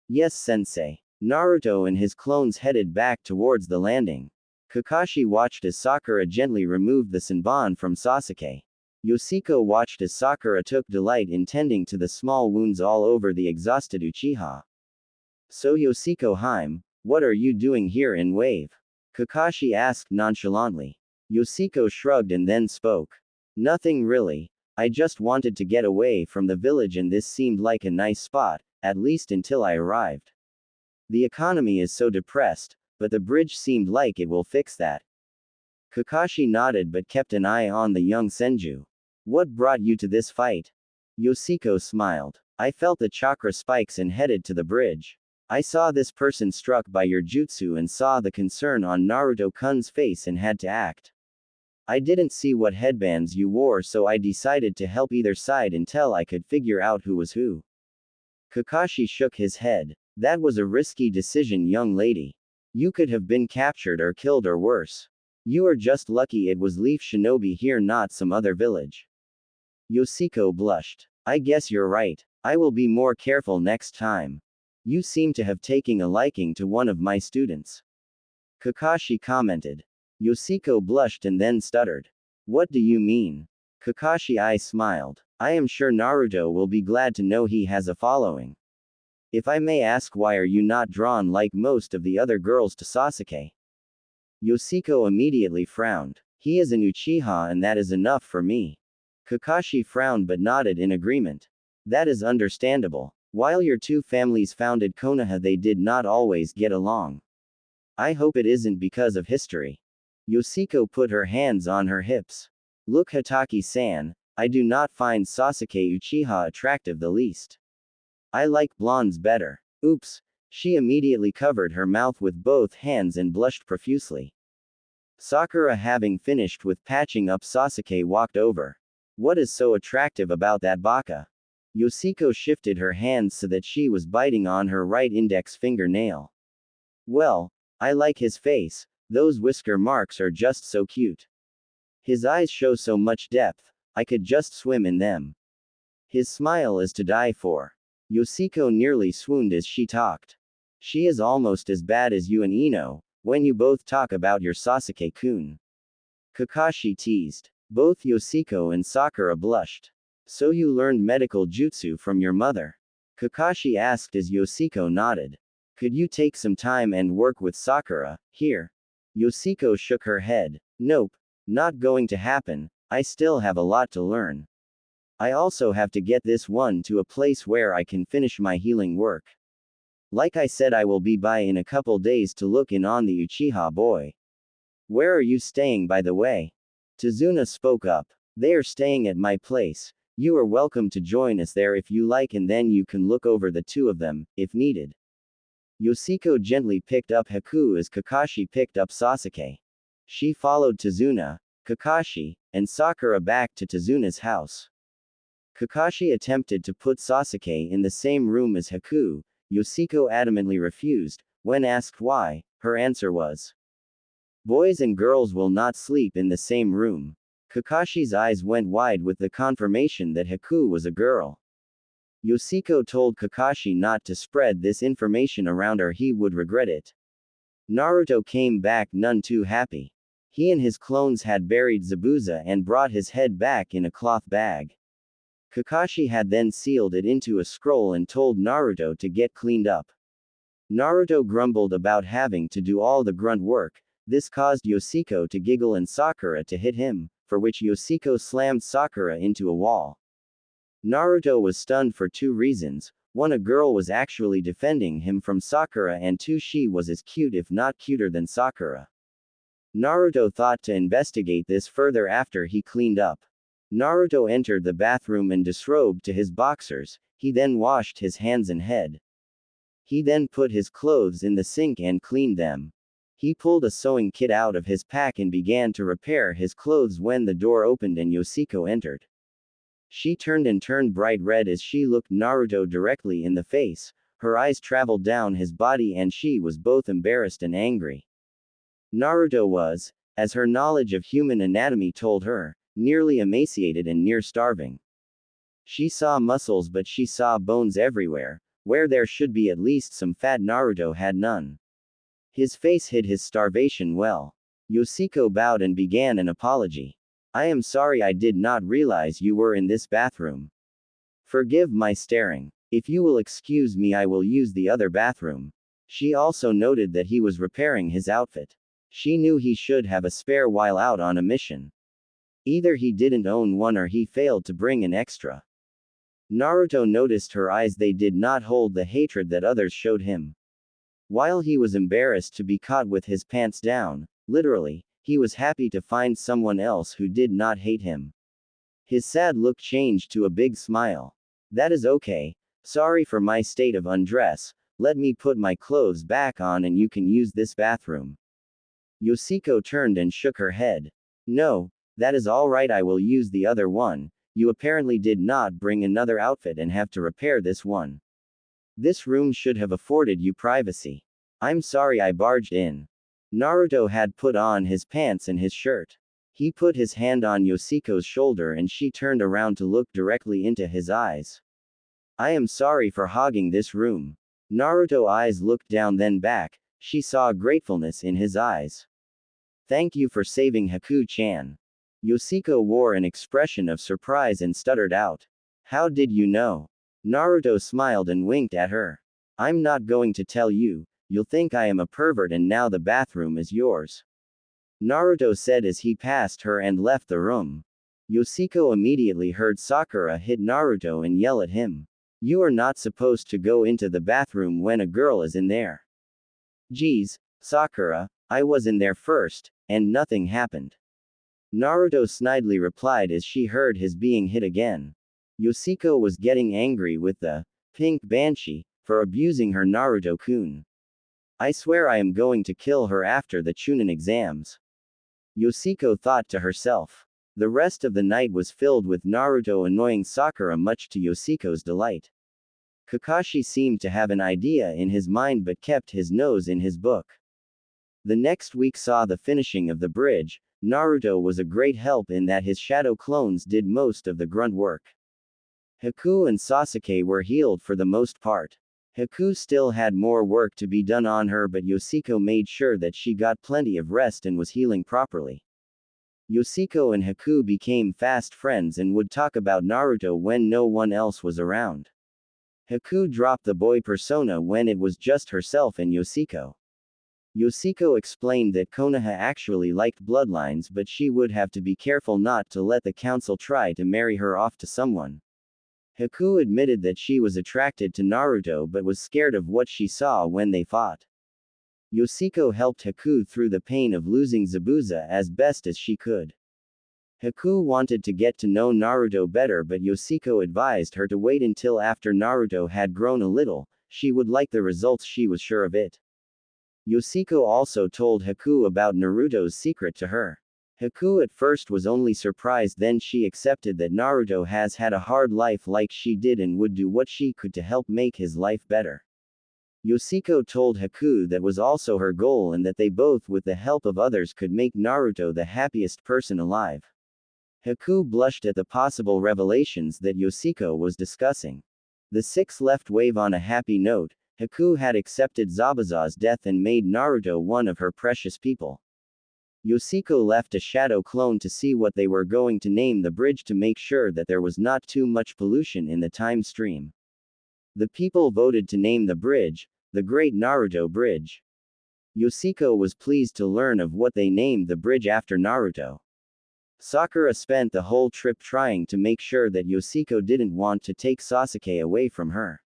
Yes, sensei. Naruto and his clones headed back towards the landing. Kakashi watched as Sakura gently removed the Senbon from Sasuke. Yoshiko watched as Sakura took delight in tending to the small wounds all over the exhausted Uchiha. So Yoshiko Haim, what are you doing here in Wave? Kakashi asked nonchalantly. Yoshiko shrugged and then spoke. Nothing really. I just wanted to get away from the village and this seemed like a nice spot, at least until I arrived. The economy is so depressed, but the bridge seemed like it will fix that. Kakashi nodded but kept an eye on the young Senju. What brought you to this fight? Yoshiko smiled. I felt the chakra spikes and headed to the bridge. I saw this person struck by your jutsu and saw the concern on Naruto-kun's face and had to act. I didn't see what headbands you wore, so I decided to help either side until I could figure out who was who. Kakashi shook his head. That was a risky decision, young lady. You could have been captured or killed or worse. You are just lucky it was Leaf Shinobi here, not some other village. Yoshiko blushed. I guess you're right. I will be more careful next time. You seem to have taken a liking to one of my students. Kakashi commented. Yoshiko blushed and then stuttered. What do you mean? Kakashi I smiled. I am sure Naruto will be glad to know he has a following. If I may ask, why are you not drawn like most of the other girls to Sasuke? Yoshiko immediately frowned. He is an Uchiha and that is enough for me. Kakashi frowned but nodded in agreement. That is understandable. While your two families founded Konoha, they did not always get along. I hope it isn't because of history. Yoshiko put her hands on her hips. Look, Hataki-san, I do not find Sasuke Uchiha attractive the least. I like blondes better. Oops. She immediately covered her mouth with both hands and blushed profusely. Sakura, having finished with patching up Sasuke, walked over. What is so attractive about that baka? Yoshiko shifted her hands so that she was biting on her right index fingernail. Well, I like his face. Those whisker marks are just so cute. His eyes show so much depth, I could just swim in them. His smile is to die for. Yoshiko nearly swooned as she talked. She is almost as bad as you and Ino, when you both talk about your Sasuke-kun. Kakashi teased. Both Yoshiko and Sakura blushed. So you learned medical jutsu from your mother? Kakashi asked as Yoshiko nodded. Could you take some time and work with Sakura, here? Yoshiko shook her head. Nope. Not going to happen. I still have a lot to learn. I also have to get this one to a place where I can finish my healing work. Like I said, I will be by in a couple days to look in on the Uchiha boy. Where are you staying, by the way? Tazuna spoke up. They are staying at my place. You are welcome to join us there if you like, and then you can look over the two of them, if needed. Yoshiko gently picked up Haku as Kakashi picked up Sasuke. She followed Tazuna, Kakashi, and Sakura back to Tazuna's house. Kakashi attempted to put Sasuke in the same room as Haku. Yoshiko adamantly refused. When asked why, her answer was, boys and girls will not sleep in the same room. Kakashi's eyes went wide with the confirmation that Haku was a girl. Yoshiko told Kakashi not to spread this information around or he would regret it. Naruto came back none too happy. He and his clones had buried Zabuza and brought his head back in a cloth bag. Kakashi had then sealed it into a scroll and told Naruto to get cleaned up. Naruto grumbled about having to do all the grunt work. This caused Yoshiko to giggle and Sakura to hit him, for which Yoshiko slammed Sakura into a wall. Naruto was stunned for two reasons. One, a girl was actually defending him from Sakura, and two, she was as cute if not cuter than Sakura. Naruto thought to investigate this further after he cleaned up. Naruto entered the bathroom and disrobed to his boxers. He then washed his hands and head. He then put his clothes in the sink and cleaned them. He pulled a sewing kit out of his pack and began to repair his clothes when the door opened and Yoshiko entered. She turned bright red as she looked Naruto directly in the face. Her eyes traveled down his body and she was both embarrassed and angry. Naruto was, as her knowledge of human anatomy told her, nearly emaciated and near starving. She saw muscles, but she saw bones everywhere. Where there should be at least some fat, Naruto had none. His face hid his starvation well. Yoshiko bowed and began an apology. I am sorry, I did not realize you were in this bathroom. Forgive my staring. If you will excuse me, I will use the other bathroom. She also noted that he was repairing his outfit. She knew he should have a spare while out on a mission. Either he didn't own one or he failed to bring an extra. Naruto noticed her eyes, they did not hold the hatred that others showed him. While he was embarrassed to be caught with his pants down, literally, he was happy to find someone else who did not hate him. His sad look changed to a big smile. That is okay. Sorry for my state of undress. Let me put my clothes back on and you can use this bathroom. Yoshiko turned and shook her head. No, that is all right, I will use the other one. You apparently did not bring another outfit and have to repair this one. This room should have afforded you privacy. I'm sorry I barged in. Naruto had put on his pants and his shirt. He put his hand on Yoshiko's shoulder and she turned around to look directly into his eyes. I am sorry for hogging this room. Naruto's eyes looked down then back. She saw gratefulness in his eyes. Thank you for saving Haku-chan. Yoshiko wore an expression of surprise and stuttered out. How did you know? Naruto smiled and winked at her. I'm not going to tell you. You'll think I am a pervert and now the bathroom is yours. Naruto said as he passed her and left the room. Yoshiko immediately heard Sakura hit Naruto and yell at him. You are not supposed to go into the bathroom when a girl is in there. Geez, Sakura, I was in there first, and nothing happened. Naruto snidely replied as she heard his being hit again. Yoshiko was getting angry with the pink banshee for abusing her Naruto-kun. I swear I am going to kill her after the Chunin exams. Yoshiko thought to herself. The rest of the night was filled with Naruto annoying Sakura, much to Yoshiko's delight. Kakashi seemed to have an idea in his mind but kept his nose in his book. The next week saw the finishing of the bridge. Naruto was a great help in that his shadow clones did most of the grunt work. Haku and Sasuke were healed for the most part. Haku still had more work to be done on her, but Yoshiko made sure that she got plenty of rest and was healing properly. Yoshiko and Haku became fast friends and would talk about Naruto when no one else was around. Haku dropped the boy persona when it was just herself and Yoshiko. Yoshiko explained that Konoha actually liked bloodlines, but she would have to be careful not to let the council try to marry her off to someone. Haku admitted that she was attracted to Naruto but was scared of what she saw when they fought. Yoshiko helped Haku through the pain of losing Zabuza as best as she could. Haku wanted to get to know Naruto better, but Yoshiko advised her to wait until after Naruto had grown a little. She would like the results, she was sure of it. Yoshiko also told Haku about Naruto's secret to her. Haku at first was only surprised, then she accepted that Naruto has had a hard life like she did and would do what she could to help make his life better. Yoshiko told Haku that was also her goal and that they both, with the help of others, could make Naruto the happiest person alive. Haku blushed at the possible revelations that Yoshiko was discussing. The six left wave on a happy note. Haku had accepted Zabuza's death and made Naruto one of her precious people. Yoshiko left a shadow clone to see what they were going to name the bridge to make sure that there was not too much pollution in the time stream. The people voted to name the bridge, the Great Naruto Bridge. Yoshiko was pleased to learn of what they named the bridge after Naruto. Sakura spent the whole trip trying to make sure that Yoshiko didn't want to take Sasuke away from her.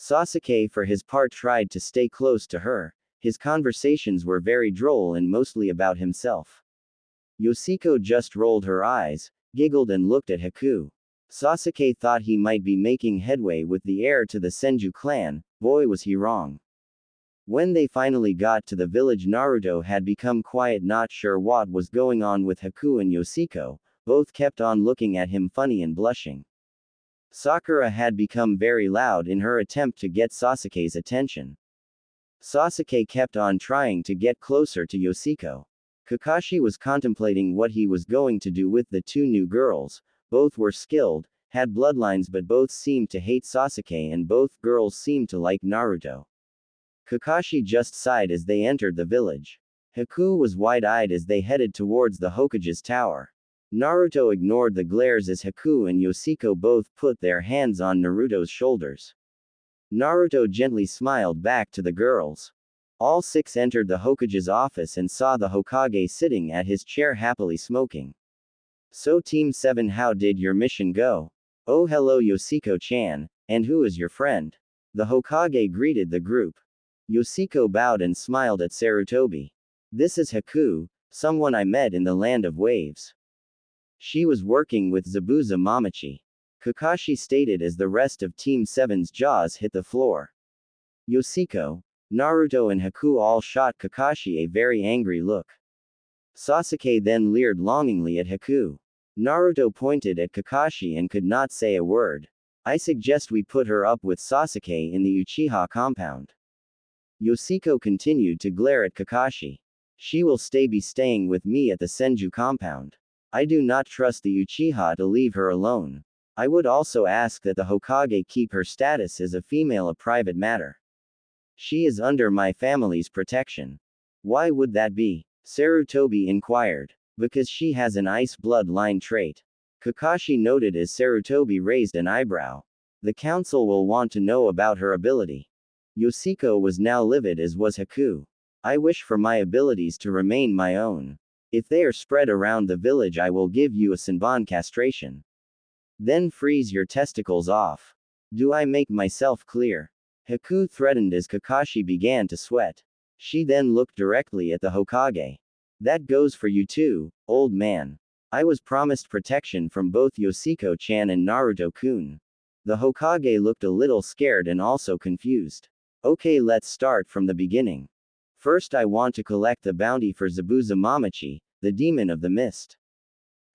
Sasuke for his part tried to stay close to her. His conversations were very droll and mostly about himself. Yoshiko just rolled her eyes, giggled and looked at Haku. Sasuke thought he might be making headway with the heir to the Senju clan. Boy, was he wrong. When they finally got to the village, Naruto had become quiet, not sure what was going on with Haku and Yoshiko. Both kept on looking at him funny and blushing. Sakura had become very loud in her attempt to get Sasuke's attention. Sasuke kept on trying to get closer to Yoshiko. Kakashi was contemplating what he was going to do with the two new girls. Both were skilled, had bloodlines, but both seemed to hate Sasuke and both girls seemed to like Naruto. Kakashi just sighed as they entered the village. Haku was wide-eyed as they headed towards the Hokage's tower. Naruto ignored the glares as Haku and Yoshiko both put their hands on Naruto's shoulders. Naruto gently smiled back to the girls. All six entered the Hokage's office and saw the Hokage sitting at his chair happily smoking. So Team 7, how did your mission go? Oh hello Yoshiko-chan, and who is your friend? The Hokage greeted the group. Yoshiko bowed and smiled at Sarutobi. This is Haku, someone I met in the Land of Waves. She was working with Zabuza Mamachi. Kakashi stated as the rest of Team 7's jaws hit the floor. Yoshiko, Naruto and Haku all shot Kakashi a very angry look. Sasuke then leered longingly at Haku. Naruto pointed at Kakashi and could not say a word. I suggest we put her up with Sasuke in the Uchiha compound. Yoshiko continued to glare at Kakashi. She will be staying with me at the Senju compound. I do not trust the Uchiha to leave her alone. I would also ask that the Hokage keep her status as a female a private matter. She is under my family's protection. Why would that be? Sarutobi inquired. Because she has an ice bloodline trait. Kakashi noted as Sarutobi raised an eyebrow. The council will want to know about her ability. Yoshiko was now livid as was Haku. I wish for my abilities to remain my own. If they are spread around the village I will give you a Senbon castration. Then freeze your testicles off. Do I make myself clear? Haku threatened as Kakashi began to sweat. She then looked directly at the Hokage. That goes for you too, old man. I was promised protection from both Yoshiko-chan and Naruto-kun. The Hokage looked a little scared and also confused. Okay, let's start from the beginning. First I want to collect the bounty for Zabuza Mamachi, the demon of the mist.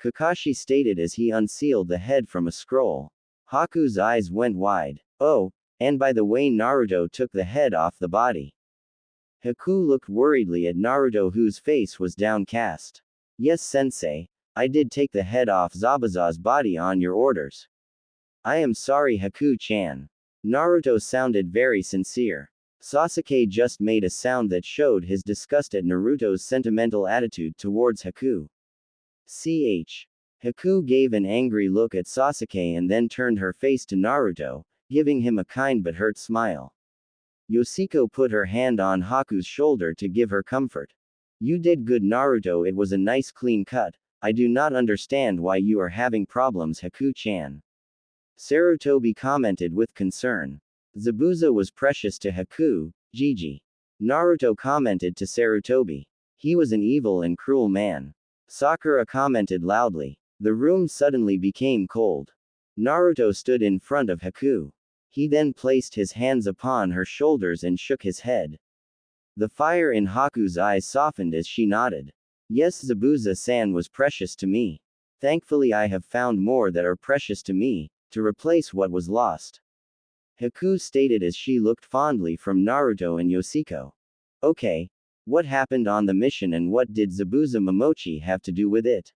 Kakashi stated as he unsealed the head from a scroll. Haku's eyes went wide. Oh, and by the way Naruto took the head off the body. Haku looked worriedly at Naruto whose face was downcast. Yes sensei, I did take the head off Zabuza's body on your orders. I am sorry Haku-chan. Naruto sounded very sincere. Sasuke just made a sound that showed his disgust at Naruto's sentimental attitude towards Haku. Haku gave an angry look at Sasuke and then turned her face to Naruto, giving him a kind but hurt smile. Yoshiko put her hand on Haku's shoulder to give her comfort. You did good Naruto, it was a nice clean cut. I do not understand why you are having problems Haku-chan. Sarutobi commented with concern. Zabuza was precious to Haku, Gigi. Naruto commented to Sarutobi. He was an evil and cruel man. Sakura commented loudly. The room suddenly became cold. Naruto stood in front of Haku. He then placed his hands upon her shoulders and shook his head. The fire in Haku's eyes softened as she nodded. Yes, Zabuza-san was precious to me. Thankfully I have found more that are precious to me, to replace what was lost. Haku stated as she looked fondly from Naruto and Yoshiko. Okay. What happened on the mission and what did Zabuza Momochi have to do with it?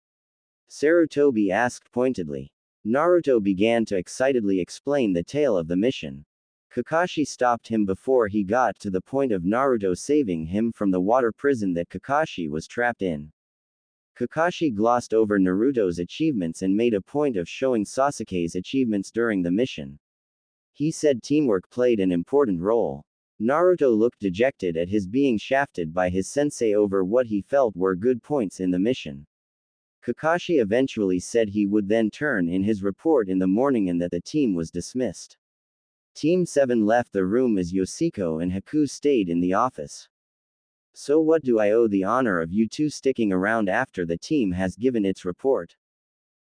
Sarutobi asked pointedly. Naruto began to excitedly explain the tale of the mission. Kakashi stopped him before he got to the point of Naruto saving him from the water prison that Kakashi was trapped in. Kakashi glossed over Naruto's achievements and made a point of showing Sasuke's achievements during the mission. He said teamwork played an important role. Naruto looked dejected at his being shafted by his sensei over what he felt were good points in the mission. Kakashi eventually said he would then turn in his report in the morning and that the team was dismissed. Team 7 left the room as Yoshiko and Haku stayed in the office. So what do I owe the honor of you two sticking around after the team has given its report?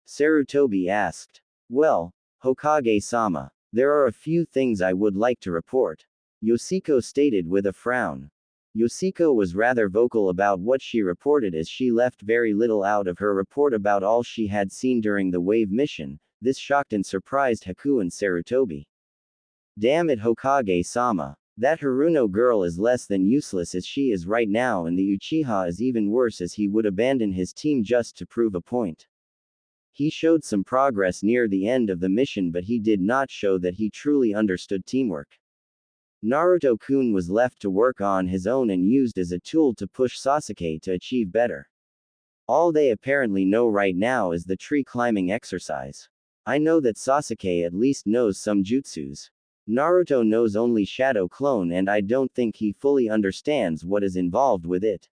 Sarutobi asked. Well, Hokage-sama, there are a few things I would like to report. Yoshiko stated with a frown. Yoshiko was rather vocal about what she reported as she left very little out of her report about all she had seen during the wave mission. This shocked and surprised Haku and Sarutobi. Damn it Hokage-sama. That Haruno girl is less than useless as she is right now, and the Uchiha is even worse as he would abandon his team just to prove a point. He showed some progress near the end of the mission, but he did not show that he truly understood teamwork. Naruto-kun was left to work on his own and used as a tool to push Sasuke to achieve better. All they apparently know right now is the tree climbing exercise. I know that Sasuke at least knows some jutsus. Naruto knows only Shadow Clone, and I don't think he fully understands what is involved with it.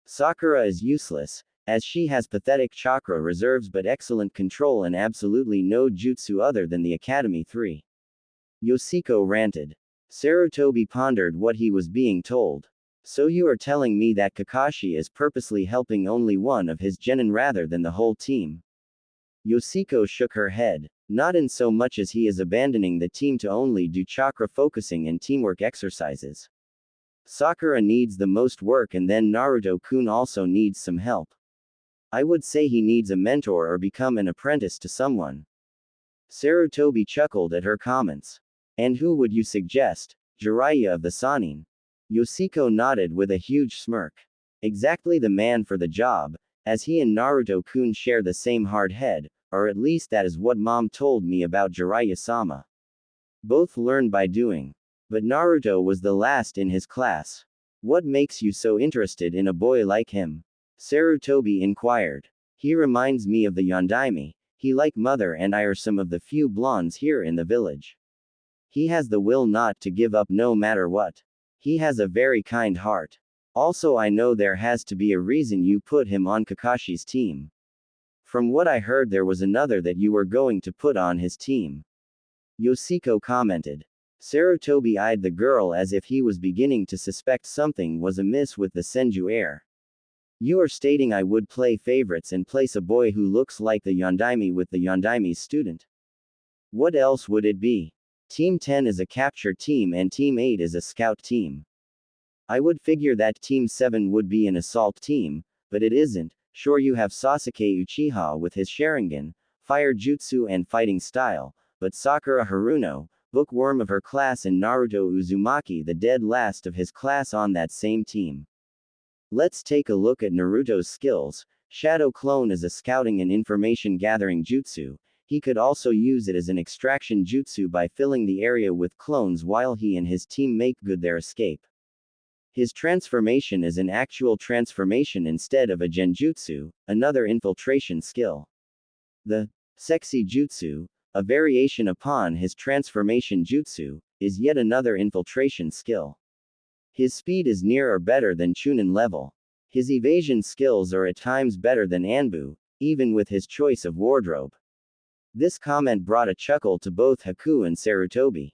Sakura is useless, as she has pathetic chakra reserves but excellent control and absolutely no jutsu other than the Academy 3. Yoshiko ranted. Sarutobi pondered what he was being told. So you are telling me that Kakashi is purposely helping only one of his genin rather than the whole team? Yoshiko shook her head. Not in so much as he is abandoning the team to only do chakra focusing and teamwork exercises. Sakura needs the most work, and then Naruto-kun also needs some help. I would say he needs a mentor or become an apprentice to someone. Sarutobi chuckled at her comments. And who would you suggest? Jiraiya of the Sannin. Yoshiko nodded with a huge smirk. Exactly the man for the job, as he and Naruto-kun share the same hard head, or at least that is what mom told me about Jiraiya-sama. Both learn by doing. But Naruto was the last in his class. What makes you so interested in a boy like him? Sarutobi inquired. He reminds me of the Yondaime. He like mother and I are some of the few blondes here in the village. He has the will not to give up no matter what. He has a very kind heart. Also, I know there has to be a reason you put him on Kakashi's team. From what I heard, there was another that you were going to put on his team. Yoshiko commented. Sarutobi eyed the girl as if he was beginning to suspect something was amiss with the Senju heir. You are stating I would play favorites and place a boy who looks like the Yondaime with the Yondaime's student. What else would it be? Team 10 is a capture team and Team 8 is a scout team. I would figure that Team 7 would be an assault team, but it isn't. Sure, you have Sasuke Uchiha with his Sharingan, fire jutsu and fighting style, but Sakura Haruno, bookworm of her class, and Naruto Uzumaki, the dead last of his class, on that same team. Let's take a look at Naruto's skills. Shadow Clone is a scouting and information gathering jutsu. He could also use it as an extraction jutsu by filling the area with clones while he and his team make good their escape. His transformation is an actual transformation instead of a genjutsu, another infiltration skill. The sexy jutsu, a variation upon his transformation jutsu, is yet another infiltration skill. His speed is near or better than Chunin level. His evasion skills are at times better than Anbu, even with his choice of wardrobe. This comment brought a chuckle to both Haku and Sarutobi.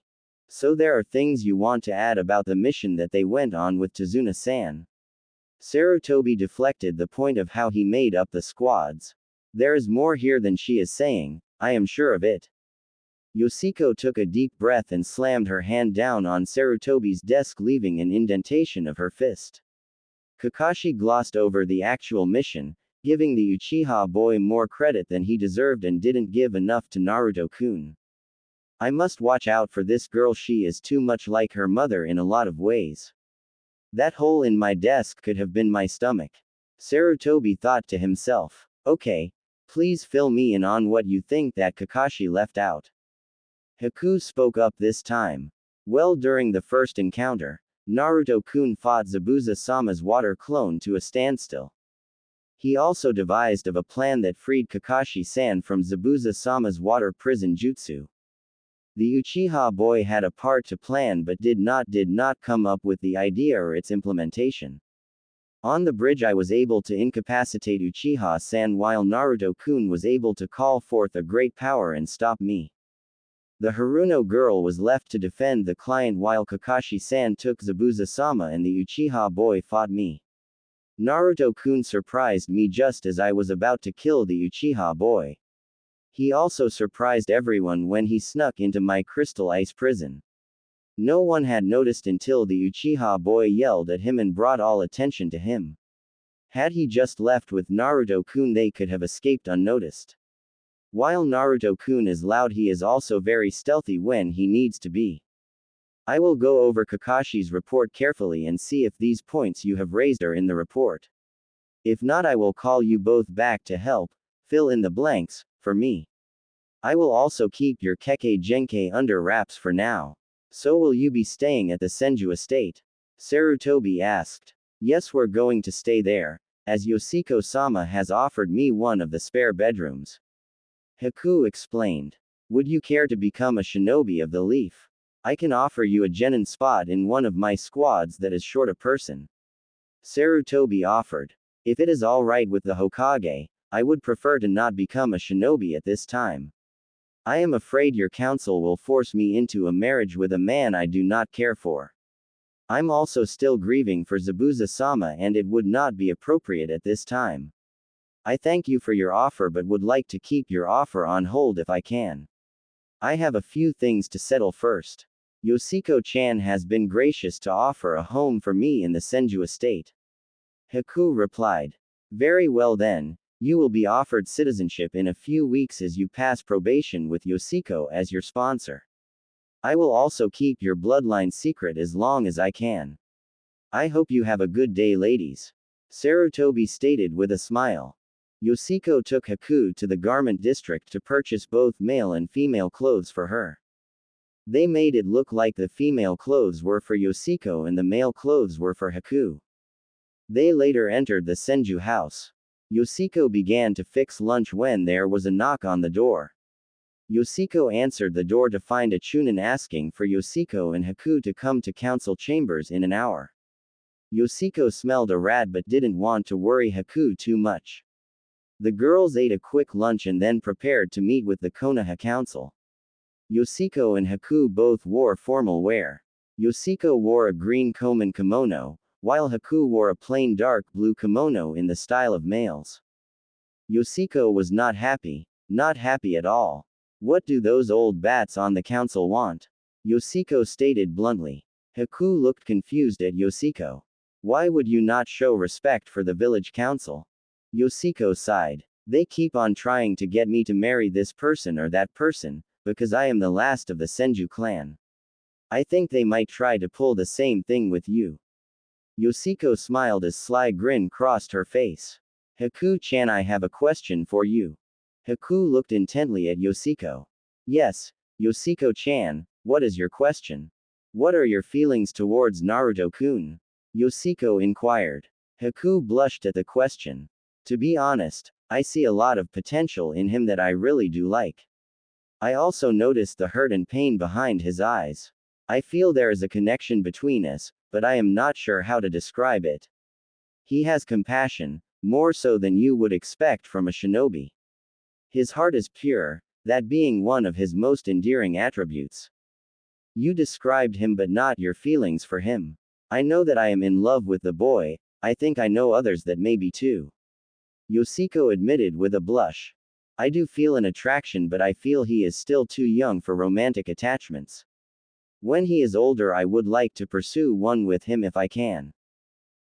So there are things you want to add about the mission that they went on with Tazuna-san? Sarutobi deflected the point of how he made up the squads. There is more here than she is saying, I am sure of it. Yoshiko took a deep breath and slammed her hand down on Sarutobi's desk, leaving an indentation of her fist. Kakashi glossed over the actual mission, giving the Uchiha boy more credit than he deserved and didn't give enough to Naruto-kun. I must watch out for this girl, she is too much like her mother in a lot of ways. That hole in my desk could have been my stomach. Sarutobi thought to himself. Okay. Please fill me in on what you think that Kakashi left out. Haku spoke up this time. Well, during the first encounter, Naruto-kun fought Zabuza-sama's water clone to a standstill. He also devised of a plan that freed Kakashi-san from Zabuza-sama's water prison jutsu. The Uchiha boy had a part to plan but did not come up with the idea or its implementation. On the bridge I was able to incapacitate Uchiha-san while Naruto-kun was able to call forth a great power and stop me. The Haruno girl was left to defend the client while Kakashi-san took Zabuza-sama and the Uchiha boy fought me. Naruto-kun surprised me just as I was about to kill the Uchiha boy. He also surprised everyone when he snuck into my crystal ice prison. No one had noticed until the Uchiha boy yelled at him and brought all attention to him. Had he just left with Naruto-kun, they could have escaped unnoticed. While Naruto-kun is loud, he is also very stealthy when he needs to be. I will go over Kakashi's report carefully and see if these points you have raised are in the report. If not, I will call you both back to help fill in the blanks for me. I will also keep your Kekkei Genkei under wraps for now. So will you be staying at the Senju estate? Sarutobi asked. Yes, we're going to stay there, as Yoshiko-sama has offered me one of the spare bedrooms. Haku explained. Would you care to become a shinobi of the leaf? I can offer you a genin spot in one of my squads that is short a person. Sarutobi offered. If it is alright with the Hokage, I would prefer to not become a shinobi at this time. I am afraid your council will force me into a marriage with a man I do not care for. I'm also still grieving for Zabuza-sama and it would not be appropriate at this time. I thank you for your offer but would like to keep your offer on hold if I can. I have a few things to settle first. Yoshiko-chan has been gracious to offer a home for me in the Senju estate. Haku replied. Very well then. You will be offered citizenship in a few weeks as you pass probation with Yoshiko as your sponsor. I will also keep your bloodline secret as long as I can. I hope you have a good day, ladies. Sarutobi stated with a smile. Yoshiko took Haku to the garment district to purchase both male and female clothes for her. They made it look like the female clothes were for Yoshiko and the male clothes were for Haku. They later entered the Senju house. Yoshiko began to fix lunch when there was a knock on the door. Yoshiko answered the door to find a Chunin asking for Yoshiko and Haku to come to council chambers in an hour. Yoshiko smelled a rat but didn't want to worry Haku too much. The girls ate a quick lunch and then prepared to meet with the Konoha council. Yoshiko and Haku both wore formal wear. Yoshiko wore a green Koman kimono, while Haku wore a plain dark blue kimono in the style of males. Yoshiko was not happy at all. What do those old bats on the council want? Yoshiko stated bluntly. Haku looked confused at Yoshiko. Why would you not show respect for the village council? Yoshiko sighed. They keep on trying to get me to marry this person or that person, because I am the last of the Senju clan. I think they might try to pull the same thing with you. Yoshiko smiled as sly grin crossed her face. Haku-chan, I have a question for you. Haku looked intently at Yoshiko. Yes, Yoshiko-chan, what is your question? What are your feelings towards Naruto-kun? Yoshiko inquired. Haku blushed at the question. To be honest, I see a lot of potential in him that I really do like. I also noticed the hurt and pain behind his eyes. I feel there is a connection between us, but I am not sure how to describe it. He has compassion, more so than you would expect from a shinobi. His heart is pure, that being one of his most endearing attributes. You described him but not your feelings for him. I know that I am in love with the boy, I think I know others that may be too. Yoshiko admitted with a blush. I do feel an attraction but I feel he is still too young for romantic attachments. When he is older I would like to pursue one with him if I can.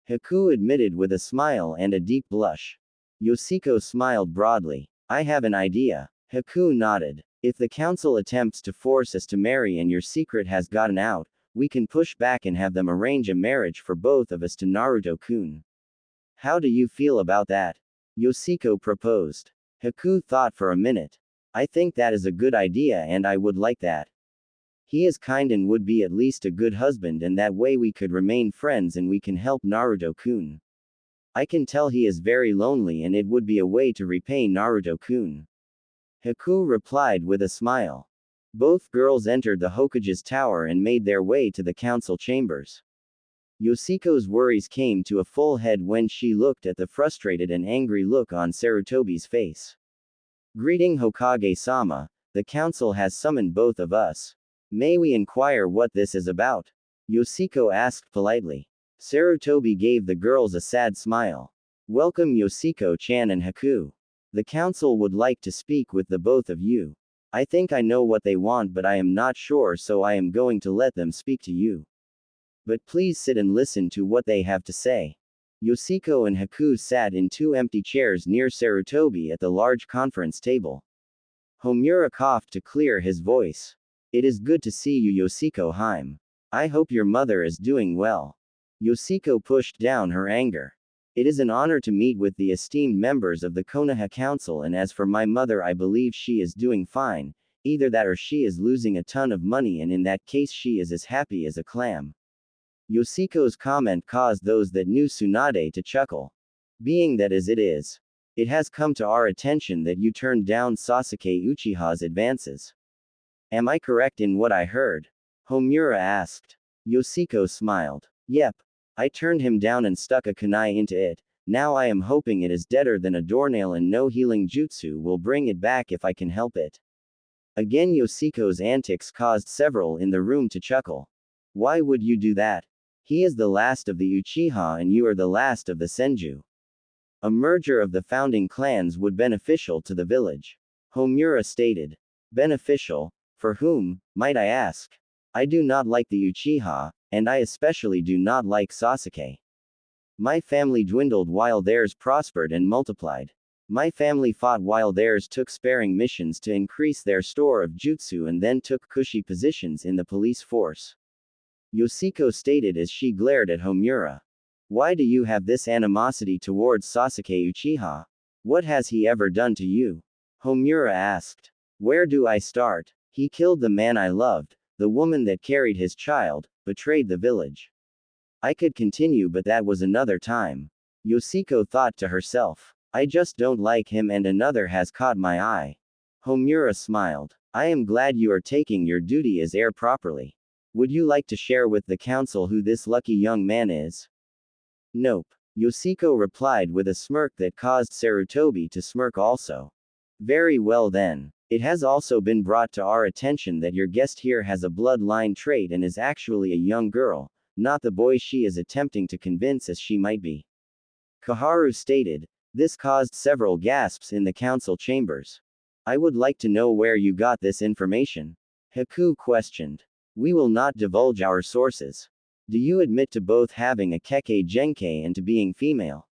Haku admitted with a smile and a deep blush. Yoshiko smiled broadly. I have an idea. Haku nodded. If the council attempts to force us to marry and your secret has gotten out, we can push back and have them arrange a marriage for both of us to Naruto-kun. How do you feel about that? Yoshiko proposed. Haku thought for a minute. I think that is a good idea and I would like that. He is kind and would be at least a good husband and that way we could remain friends and we can help Naruto-kun. I can tell he is very lonely and it would be a way to repay Naruto-kun. Haku replied with a smile. Both girls entered the Hokage's tower and made their way to the council chambers. Yoshiko's worries came to a full head when she looked at the frustrated and angry look on Sarutobi's face. Greeting Hokage-sama, the council has summoned both of us. May we inquire what this is about? Yoshiko asked politely. Sarutobi gave the girls a sad smile. Welcome Yoshiko-chan and Haku. The council would like to speak with the both of you. I think I know what they want but I am not sure so I am going to let them speak to you. But please sit and listen to what they have to say. Yoshiko and Haku sat in two empty chairs near Sarutobi at the large conference table. Homura coughed to clear his voice. It is good to see you Yoshiko-hime. I hope your mother is doing well. Yoshiko pushed down her anger. It is an honor to meet with the esteemed members of the Konoha Council, and as for my mother, I believe she is doing fine. Either that or she is losing a ton of money, and in that case she is as happy as a clam. Yoshiko's comment caused those that knew Tsunade to chuckle. Being that as it is, it has come to our attention that you turned down Sasuke Uchiha's advances. Am I correct in what I heard? Homura asked. Yoshiko smiled. Yep. I turned him down and stuck a kunai into it. Now I am hoping it is deader than a doornail, and no healing jutsu will bring it back if I can help it. Again, Yoshiko's antics caused several in the room to chuckle. Why would you do that? He is the last of the Uchiha and you are the last of the Senju. A merger of the founding clans would be beneficial to the village. Homura stated. Beneficial? For whom, might I ask? I do not like the Uchiha, and I especially do not like Sasuke. My family dwindled while theirs prospered and multiplied. My family fought while theirs took sparing missions to increase their store of jutsu and then took cushy positions in the police force. Yoshiko stated as she glared at Homura. Why do you have this animosity towards Sasuke Uchiha? What has he ever done to you? Homura asked. Where do I start? He killed the man I loved, the woman that carried his child, betrayed the village. I could continue, but that was another time. Yoshiko thought to herself. I just don't like him, and another has caught my eye. Homura smiled. I am glad you are taking your duty as heir properly. Would you like to share with the council who this lucky young man is? Nope. Yoshiko replied with a smirk that caused Sarutobi to smirk also. Very well then. It has also been brought to our attention that your guest here has a bloodline trait and is actually a young girl, not the boy she is attempting to convince as she might be. Kaharu stated. This caused several gasps in the council chambers. I would like to know where you got this information. Haku questioned. We will not divulge our sources. Do you admit to both having a Kekkei Genkei and to being female?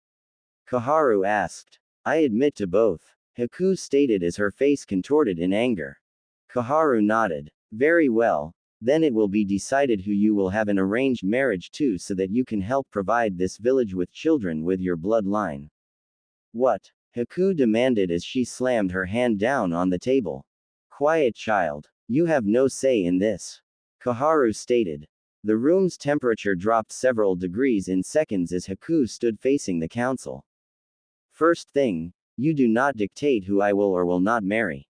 Kaharu asked. I admit to both. Haku stated as her face contorted in anger. Kaharu nodded. Very well. Then it will be decided who you will have an arranged marriage to so that you can help provide this village with children with your bloodline. What? Haku demanded as she slammed her hand down on the table. Quiet, child. You have no say in this. Kaharu stated. The room's temperature dropped several degrees in seconds as Haku stood facing the council. First thing, you do not dictate who I will or will not marry.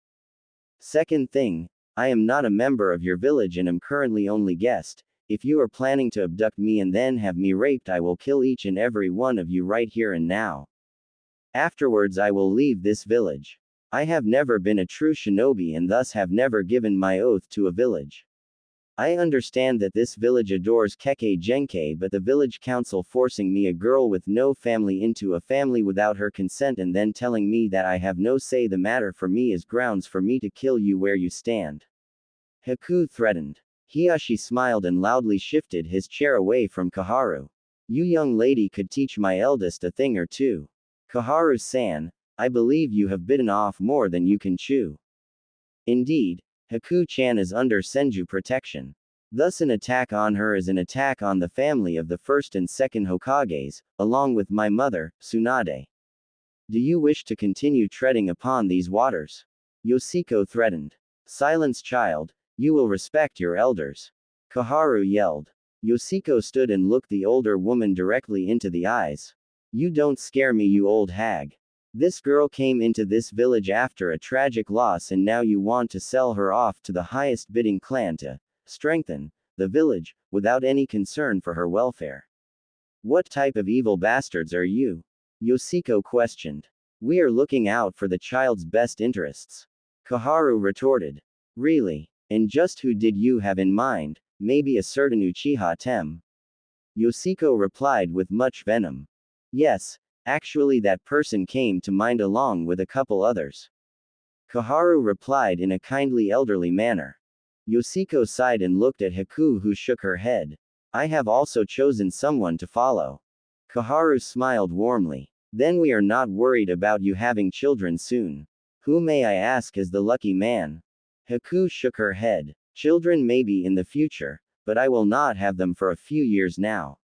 Second thing, I am not a member of your village and am currently only guest. If you are planning to abduct me and then have me raped, I will kill each and every one of you right here and now. Afterwards I will leave this village. I have never been a true shinobi and thus have never given my oath to a village. I understand that this village adores Kekkei Genkei, but the village council forcing me, a girl with no family, into a family without her consent and then telling me that I have no say the matter for me is grounds for me to kill you where you stand. Haku threatened. Hiyashi smiled and loudly shifted his chair away from Kaharu. You young lady could teach my eldest a thing or two. Kaharu-san, I believe you have bitten off more than you can chew. Indeed, Haku-chan is under Senju protection. Thus an attack on her is an attack on the family of the first and second Hokages, along with my mother, Tsunade. Do you wish to continue treading upon these waters? Yoshiko threatened. Silence, child, you will respect your elders. Kaharu yelled. Yoshiko stood and looked the older woman directly into the eyes. You don't scare me, you old hag. This girl came into this village after a tragic loss and now you want to sell her off to the highest bidding clan to strengthen the village, without any concern for her welfare. What type of evil bastards are you? Yoshiko questioned. We are looking out for the child's best interests. Kaharu retorted. Really? And just who did you have in mind? Maybe a certain Uchiha Tem? Yoshiko replied with much venom. Yes. Actually, that person came to mind along with a couple others. Kaharu replied in a kindly elderly manner. Yoshiko sighed and looked at Haku, who shook her head. I have also chosen someone to follow. Kaharu smiled warmly. Then we are not worried about you having children soon. Who may I ask is the lucky man? Haku shook her head. Children maybe in the future, but I will not have them for a few years now.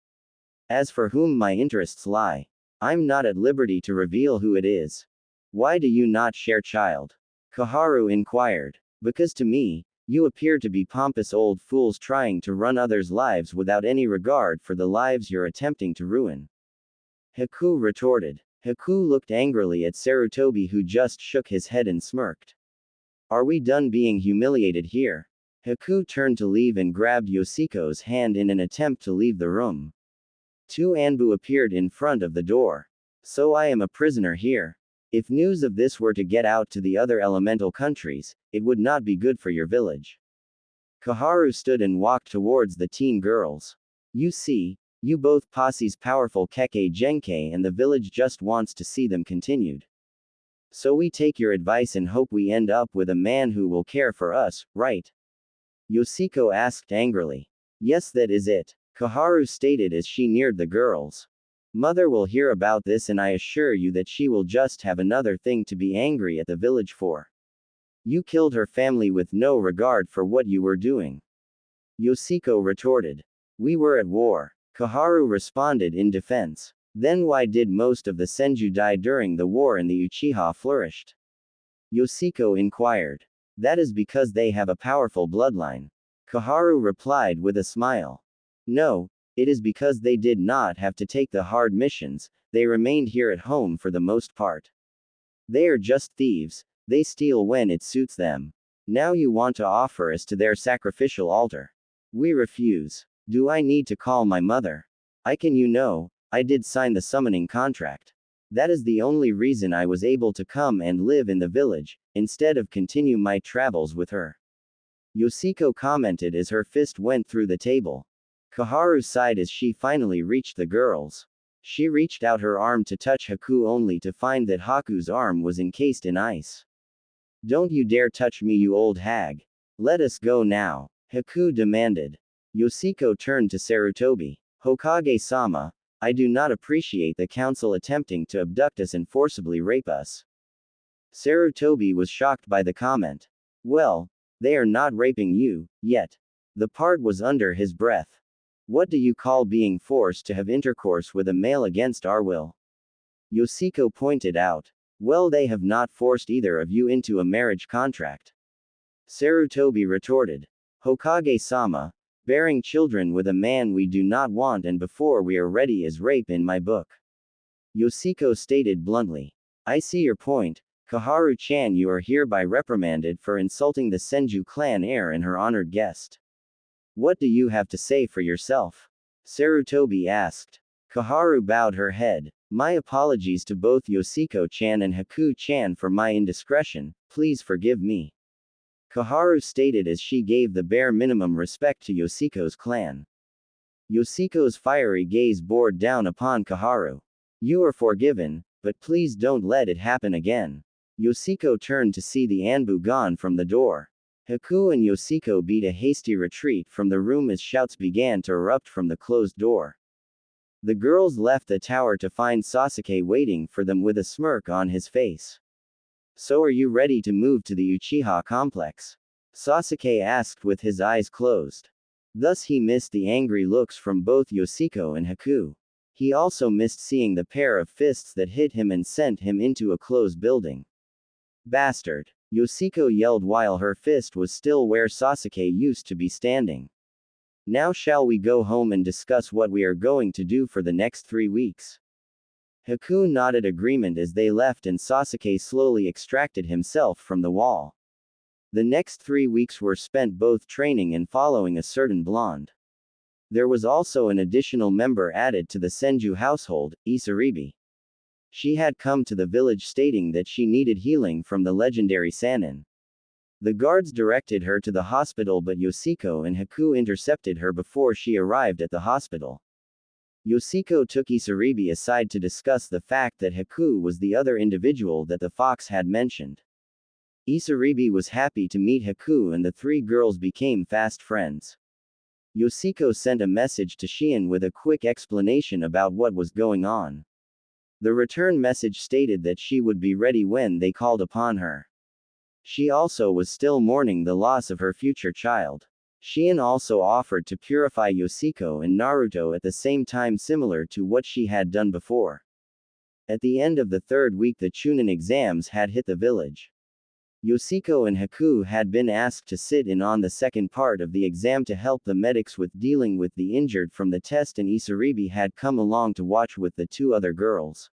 As for whom my interests lie, I'm not at liberty to reveal who it is. Why do you not share, child? Koharu inquired. Because to me, you appear to be pompous old fools trying to run others' lives without any regard for the lives you're attempting to ruin. Haku retorted. Haku looked angrily at Sarutobi, who just shook his head and smirked. Are we done being humiliated here? Haku turned to leave and grabbed Yoshiko's hand in an attempt to leave the room. Two Anbu appeared in front of the door. So I am a prisoner here. If news of this were to get out to the other elemental countries, it would not be good for your village. Koharu stood and walked towards the teen girls. You see, you both posse's powerful Kekkei Genkei, and the village just wants to see them continued. So we take your advice and hope we end up with a man who will care for us, right? Yoshiko asked angrily. Yes, that is it, Koharu stated as she neared the girls. Mother will hear about this, and I assure you that she will just have another thing to be angry at the village for. You killed her family with no regard for what you were doing. Yoshiko retorted. We were at war, Koharu responded in defense. Then why did most of the Senju die during the war and the Uchiha flourished? Yoshiko inquired. That is because they have a powerful bloodline. Koharu replied with a smile. No, it is because they did not have to take the hard missions, they remained here at home for the most part. They are just thieves, they steal when it suits them. Now you want to offer us to their sacrificial altar. We refuse. Do I need to call my mother? I did sign the summoning contract. That is the only reason I was able to come and live in the village, instead of continue my travels with her. Yoshiko commented as her fist went through the table. Koharu sighed as she finally reached the girls. She reached out her arm to touch Haku, only to find that Haku's arm was encased in ice. Don't you dare touch me, you old hag. Let us go now, Haku demanded. Yoshiko turned to Sarutobi. Hokage-sama, I do not appreciate the council attempting to abduct us and forcibly rape us. Sarutobi was shocked by the comment. Well, they are not raping you, yet. The part was under his breath. What do you call being forced to have intercourse with a male against our will? Yoshiko pointed out. Well, they have not forced either of you into a marriage contract. Sarutobi retorted. Hokage-sama, bearing children with a man we do not want and before we are ready is rape in my book. Yoshiko stated bluntly. I see your point, Koharu-chan. You are hereby reprimanded for insulting the Senju clan heir and her honored guest. What do you have to say for yourself? Sarutobi asked. Koharu bowed her head. My apologies to both Yoshiko-chan and Haku-chan for my indiscretion, please forgive me. Koharu stated as she gave the bare minimum respect to Yoshiko's clan. Yoshiko's fiery gaze bored down upon Koharu. You are forgiven, but please don't let it happen again. Yoshiko turned to see the Anbu gone from the door. Haku and Yoshiko beat a hasty retreat from the room as shouts began to erupt from the closed door. The girls left the tower to find Sasuke waiting for them with a smirk on his face. So are you ready to move to the Uchiha complex? Sasuke asked with his eyes closed. Thus he missed the angry looks from both Yoshiko and Haku. He also missed seeing the pair of fists that hit him and sent him into a closed building. Bastard! Yoshiko yelled while her fist was still where Sasuke used to be standing. Now shall we go home and discuss what we are going to do for the next 3 weeks? Haku nodded agreement as they left and Sasuke slowly extracted himself from the wall. The next 3 weeks were spent both training and following a certain blonde. There was also an additional member added to the Senju household, Isaribi. She had come to the village stating that she needed healing from the legendary Sannin. The guards directed her to the hospital, but Yoshiko and Haku intercepted her before she arrived at the hospital. Yoshiko took Isaribi aside to discuss the fact that Haku was the other individual that the fox had mentioned. Isaribi was happy to meet Haku and the 3 girls became fast friends. Yoshiko sent a message to Shion with a quick explanation about what was going on. The return message stated that she would be ready when they called upon her. She also was still mourning the loss of her future child. Shion also offered to purify Yoshiko and Naruto at the same time, similar to what she had done before. At the end of the third week, the Chunin exams had hit the village. Yoshiko and Haku had been asked to sit in on the second part of the exam to help the medics with dealing with the injured from the test, and Isaribi had come along to watch with the two other girls.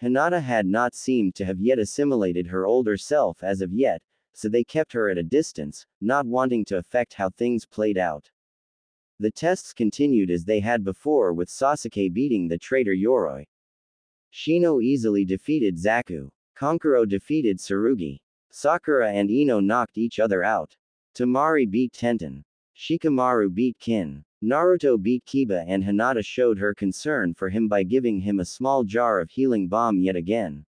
Hinata had not seemed to have yet assimilated her older self as of yet, so they kept her at a distance, not wanting to affect how things played out. The tests continued as they had before, with Sasuke beating the traitor Yoroi. Shino easily defeated Zaku. Kankuro defeated Tsurugi. Sakura and Ino knocked each other out. Tamari beat Tenten. Shikamaru beat Kin. Naruto beat Kiba, and Hinata showed her concern for him by giving him a small jar of healing balm yet again.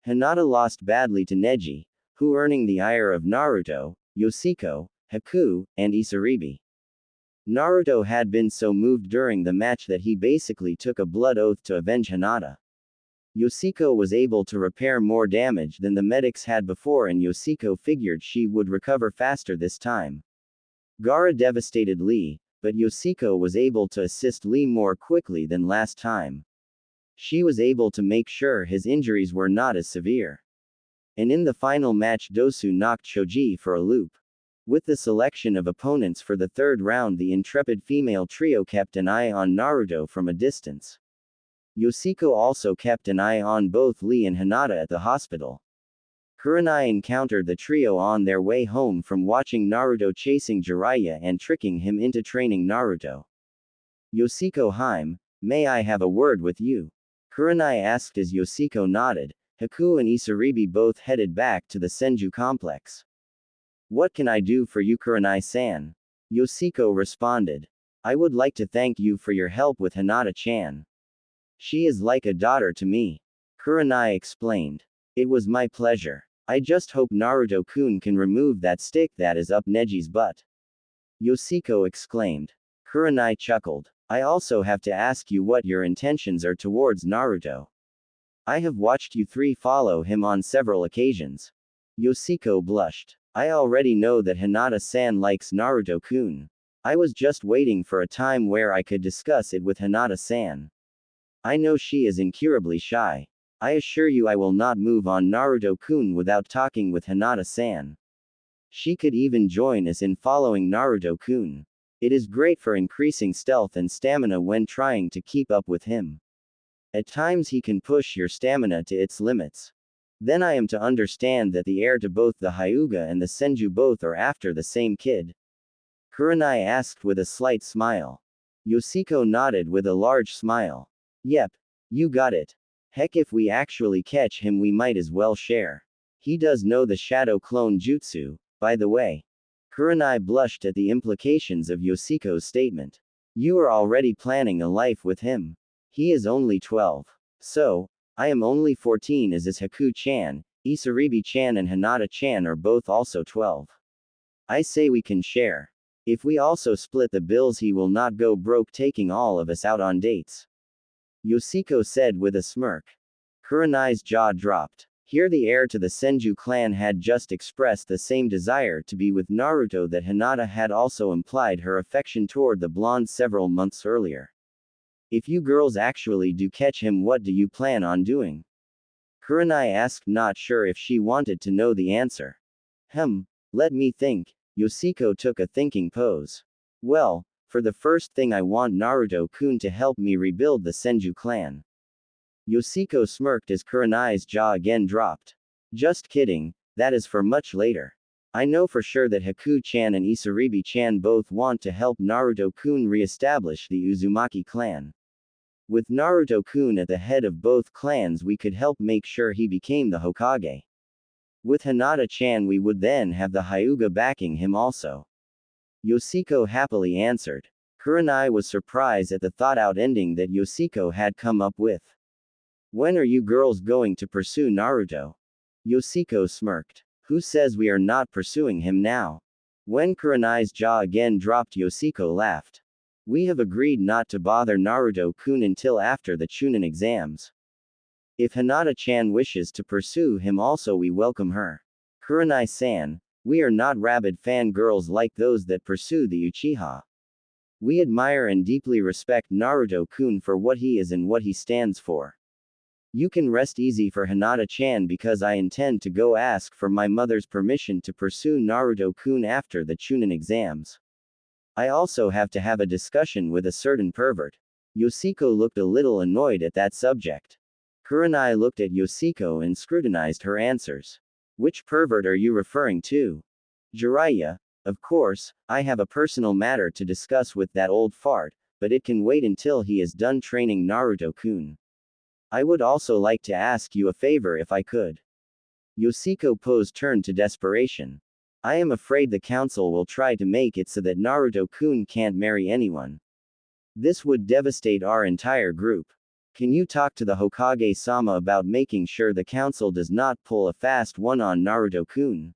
Hinata lost badly to Neji, who earning the ire of Naruto, Yoshiko, Haku, and Isaribi. Naruto had been so moved during the match that he basically took a blood oath to avenge Hinata. Yoshiko was able to repair more damage than the medics had before, and Yoshiko figured she would recover faster this time. Gaara devastated Lee, but Yoshiko was able to assist Lee more quickly than last time. She was able to make sure his injuries were not as severe. And in the final match, Dosu knocked Shoji for a loop. With the selection of opponents for the third round, the intrepid female trio kept an eye on Naruto from a distance. Yoshiko also kept an eye on both Lee and Hinata at the hospital. Kurenai encountered the trio on their way home from watching Naruto chasing Jiraiya and tricking him into training Naruto. Yoshiko Haim, may I have a word with you? Kurenai asked as Yoshiko nodded. Haku and Isaribi both headed back to the Senju complex. What can I do for you, Kurenai-san? Yoshiko responded. I would like to thank you for your help with Hinata-chan. She is like a daughter to me. Kurenai explained. It was my pleasure. I just hope Naruto-kun can remove that stick that is up Neji's butt. Yoshiko exclaimed. Kurenai chuckled. I also have to ask you what your intentions are towards Naruto. I have watched you three follow him on several occasions. Yoshiko blushed. I already know that Hinata-san likes Naruto-kun. I was just waiting for a time where I could discuss it with Hinata-san. I know she is incurably shy. I assure you I will not move on Naruto-kun without talking with Hinata-san. She could even join us in following Naruto-kun. It is great for increasing stealth and stamina when trying to keep up with him. At times he can push your stamina to its limits. Then I am to understand that the heir to both the Hyuga and the Senju both are after the same kid? Kurenai asked with a slight smile. Yoshiko nodded with a large smile. Yep. You got it. Heck, if we actually catch him we might as well share. He does know the shadow clone jutsu, by the way. Kurenai blushed at the implications of Yoshiko's statement. You are already planning a life with him. He is only 12. So, I am only 14, as is Haku-chan, Isaribi-chan and Hinata-chan are both also 12. I say we can share. If we also split the bills he will not go broke taking all of us out on dates. Yoshiko said with a smirk. Kurenai's jaw dropped. Here the heir to the Senju clan had just expressed the same desire to be with Naruto that Hinata had also implied her affection toward the blonde several months earlier. If you girls actually do catch him, what do you plan on doing? Kurenai asked, not sure if she wanted to know the answer. Let me think. Yoshiko took a thinking pose. Well, for the first thing I want Naruto-kun to help me rebuild the Senju clan. Yoshiko smirked as Kurenai's jaw again dropped. Just kidding, that is for much later. I know for sure that Haku-chan and Isaribi-chan both want to help Naruto-kun re-establish the Uzumaki clan. With Naruto-kun at the head of both clans we could help make sure he became the Hokage. With Hinata-chan we would then have the Hyuga backing him also. Yoshiko happily answered. Kurenai was surprised at the thought-out ending that Yoshiko had come up with. When are you girls going to pursue Naruto? Yoshiko smirked. Who says we are not pursuing him now? When Kurenai's jaw again dropped, Yoshiko laughed. We have agreed not to bother Naruto-kun until after the Chunin exams. If Hinata-chan wishes to pursue him also we welcome her. Kurenai-san, We are not rabid fangirls like those that pursue the Uchiha. We admire and deeply respect Naruto-kun for what he is and what he stands for. You can rest easy for Hinata-chan because I intend to go ask for my mother's permission to pursue Naruto-kun after the Chunin exams. I also have to have a discussion with a certain pervert. Yoshiko looked a little annoyed at that subject. Kurenai looked at Yoshiko and scrutinized her answers. Which pervert are you referring to? Jiraiya. Of course, I have a personal matter to discuss with that old fart, but it can wait until he is done training Naruto-kun. I would also like to ask you a favor if I could. Yoshiko Poe's turn to desperation. I am afraid the council will try to make it so that Naruto-kun can't marry anyone. This would devastate our entire group. Can you talk to the Hokage-sama about making sure the council does not pull a fast one on Naruto-kun?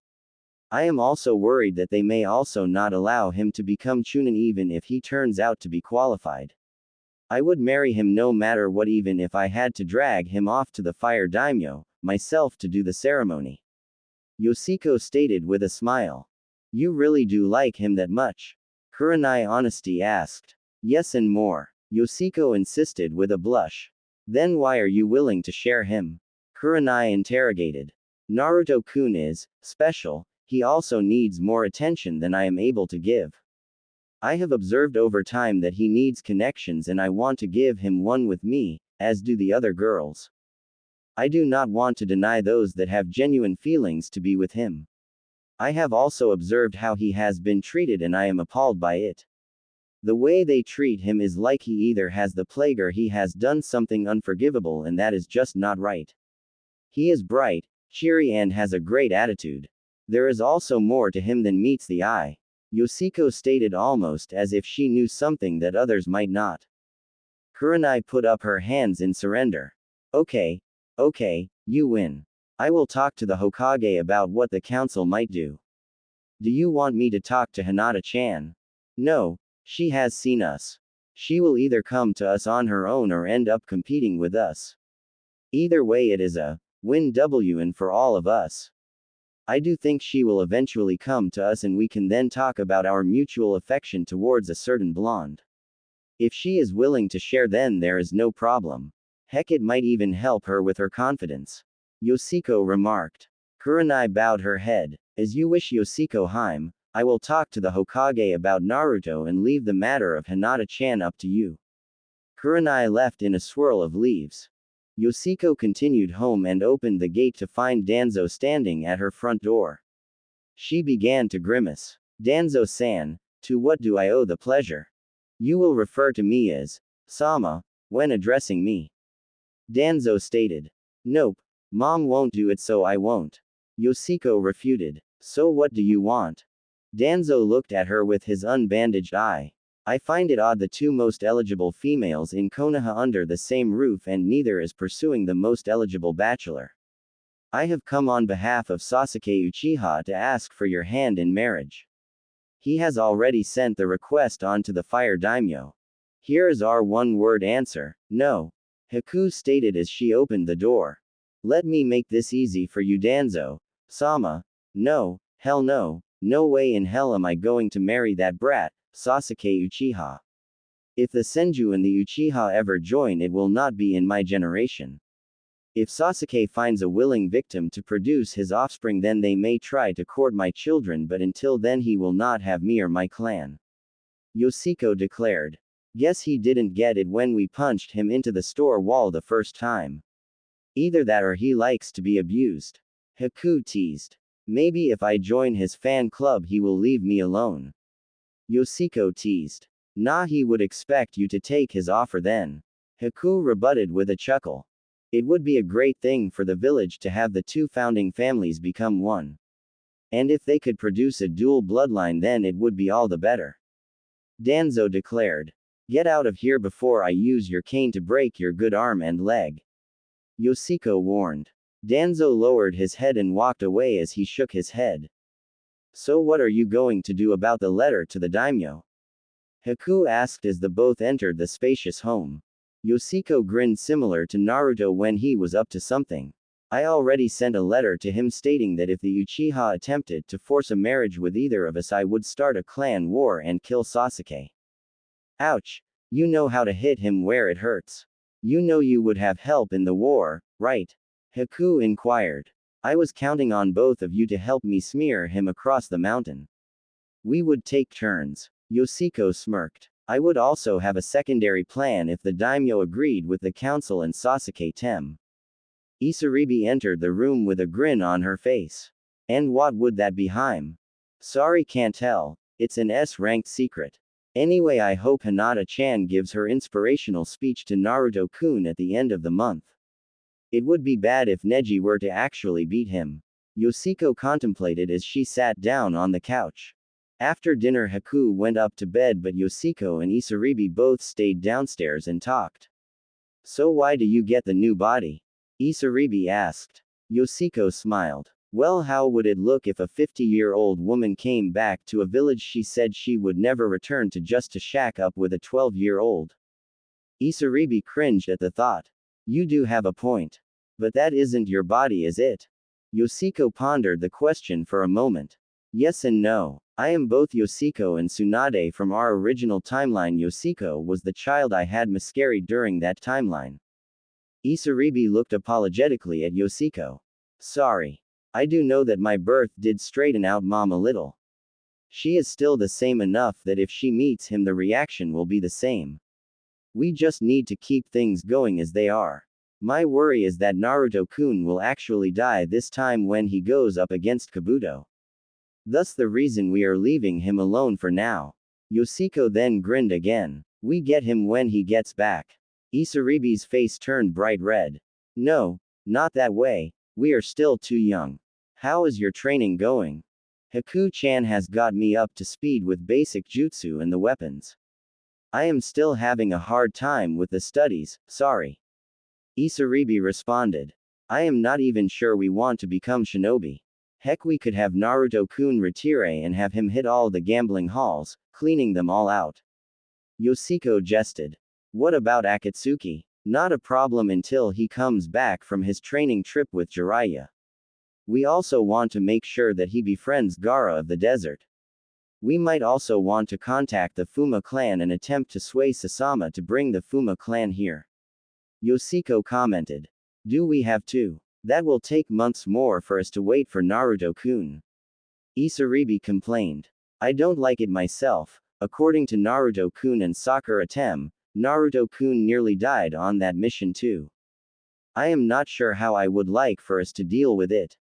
I am also worried that they may also not allow him to become Chunin even if he turns out to be qualified. I would marry him no matter what, even if I had to drag him off to the fire daimyo, myself, to do the ceremony. Yoshiko stated with a smile. You really do like him that much? Kurenai honesty asked. Yes, and more. Yoshiko insisted with a blush. Then why are you willing to share him? Kurenai interrogated. Naruto-kun is special. He also needs more attention than I am able to give. I have observed over time that he needs connections and I want to give him one with me, as do the other girls. I do not want to deny those that have genuine feelings to be with him. I have also observed how he has been treated and I am appalled by it. The way they treat him is like he either has the plague or he has done something unforgivable, and that is just not right. He is bright, cheery, and has a great attitude. There is also more to him than meets the eye. Yoshiko stated almost as if she knew something that others might not. Kurenai put up her hands in surrender. Okay, you win. I will talk to the Hokage about what the council might do. Do you want me to talk to Hinata-chan? No, she has seen us. She will either come to us on her own or end up competing with us. Either way, it is a win-win for all of us. I do think she will eventually come to us and we can then talk about our mutual affection towards a certain blonde. If she is willing to share, then there is no problem. Heck, it might even help her with her confidence. Yoshiko remarked. Kurenai bowed her head. As you wish, Yoshiko-hime. I will talk to the Hokage about Naruto and leave the matter of Hinata-chan up to you. Kurenai left in a swirl of leaves. Yoshiko continued home and opened the gate to find Danzo standing at her front door. She began to grimace. Danzo-san, to what do I owe the pleasure? You will refer to me as Sama when addressing me. Danzo stated. Nope, Mom won't do it, so I won't. Yoshiko refuted. So what do you want? Danzo looked at her with his unbandaged eye. I find it odd the two most eligible females in Konoha under the same roof and neither is pursuing the most eligible bachelor. I have come on behalf of Sasuke Uchiha to ask for your hand in marriage. He has already sent the request on to the fire daimyo. Here is our one-word answer, no. Haku stated as she opened the door. Let me make this easy for you, Danzo. Sama. No, hell no, no way in hell am I going to marry that brat, Sasuke Uchiha. If the Senju and the Uchiha ever join, it will not be in my generation. If Sasuke finds a willing victim to produce his offspring, then they may try to court my children, but until then he will not have me or my clan. Yoshiko declared. Guess he didn't get it when we punched him into the store wall the first time. Either that or he likes to be abused. Haku teased. Maybe if I join his fan club he will leave me alone. Yoshiko teased. Nah, he would expect you to take his offer then. Haku rebutted with a chuckle. It would be a great thing for the village to have the two founding families become one. And if they could produce a dual bloodline, then it would be all the better. Danzo declared. Get out of here before I use your cane to break your good arm and leg. Yoshiko warned. Danzo lowered his head and walked away as he shook his head. So what are you going to do about the letter to the daimyo? Haku asked as the both entered the spacious home. Yoshiko grinned, similar to Naruto when he was up to something. I already sent a letter to him stating that if the Uchiha attempted to force a marriage with either of us, I would start a clan war and kill Sasuke. Ouch. You know how to hit him where it hurts. You know you would have help in the war, right? Haku inquired. I was counting on both of you to help me smear him across the mountain. We would take turns. Yoshiko smirked. I would also have a secondary plan if the daimyo agreed with the council and Sasuke Tem. Isaribi entered the room with a grin on her face. And what would that be, Haim? Sorry, can't tell. It's an S-ranked secret. Anyway, I hope Hinata-chan gives her inspirational speech to Naruto-kun at the end of the month. It would be bad if Neji were to actually beat him. Yoshiko contemplated as she sat down on the couch. After dinner, Haku went up to bed, but Yoshiko and Isaribi both stayed downstairs and talked. So why do you get the new body? Isaribi asked. Yoshiko smiled. Well, how would it look if a 50-year-old woman came back to a village she said she would never return to just to shack up with a 12-year-old? Isaribi cringed at the thought. You do have a point. But that isn't your body, is it? Yoshiko pondered the question for a moment. Yes and no. I am both Yoshiko and Tsunade from our original timeline. Yoshiko was the child I had miscarried during that timeline. Isaribi looked apologetically at Yoshiko. Sorry. I do know that my birth did straighten out Mom a little. She is still the same enough that if she meets him the reaction will be the same. We just need to keep things going as they are. My worry is that Naruto-kun will actually die this time when he goes up against Kabuto. Thus the reason we are leaving him alone for now. Yoshiko then grinned again. We get him when he gets back. Isaribi's face turned bright red. No, not that way. We are still too young. How is your training going? Haku-chan has got me up to speed with basic jutsu and the weapons. I am still having a hard time with the studies, sorry. Isaribi responded. I am not even sure we want to become shinobi. Heck, we could have Naruto-kun retire and have him hit all the gambling halls, cleaning them all out. Yoshiko jested. What about Akatsuki? Not a problem until he comes back from his training trip with Jiraiya. We also want to make sure that he befriends Gaara of the desert. We might also want to contact the Fuma clan and attempt to sway Sasama to bring the Fuma clan here. Yoshiko commented. Do we have to? That will take months more for us to wait for Naruto-kun. Isaribi complained. I don't like it myself. According to Naruto-kun and Sakura Tem, Naruto-kun nearly died on that mission too. I am not sure how I would like for us to deal with it.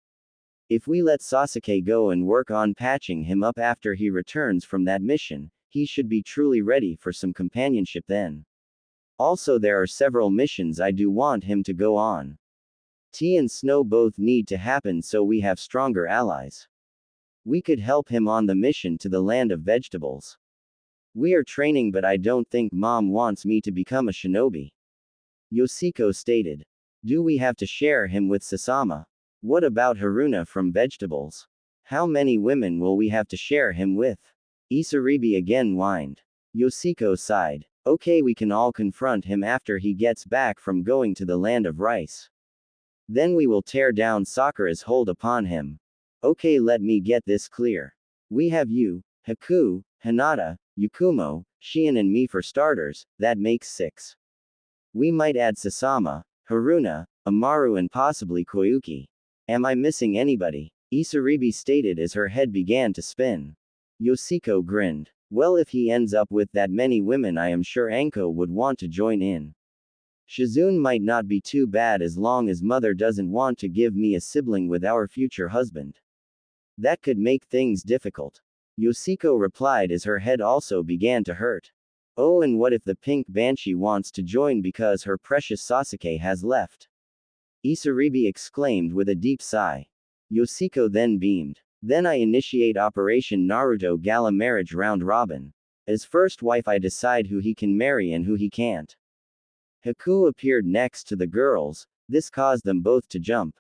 If we let Sasuke go and work on patching him up after he returns from that mission, he should be truly ready for some companionship then. Also, there are several missions I do want him to go on. Tea and snow both need to happen so we have stronger allies. We could help him on the mission to the land of vegetables. We are training, but I don't think Mom wants me to become a shinobi. Yoshiko stated. Do we have to share him with Sasama? What about Haruna from vegetables? How many women will we have to share him with? Isaribi again whined. Yoshiko sighed. Okay, we can all confront him after he gets back from going to the land of rice. Then we will tear down Sakura's hold upon him. Okay, let me get this clear. We have you, Haku, Hinata, Yukumo, Shion and me for starters, that makes 6. We might add Sasama, Haruna, Amaru and possibly Koyuki. Am I missing anybody? Isaribi stated as her head began to spin. Yoshiko grinned. Well, if he ends up with that many women, I am sure Anko would want to join in. Shizune might not be too bad as long as mother doesn't want to give me a sibling with our future husband. That could make things difficult. Yoshiko replied as her head also began to hurt. Oh, and what if the pink banshee wants to join because her precious Sasuke has left? Isaribi exclaimed with a deep sigh. Yoshiko then beamed. Then I initiate Operation Naruto Gala Marriage Round Robin. As first wife I decide who he can marry and who he can't. Haku appeared next to the girls, this caused them both to jump.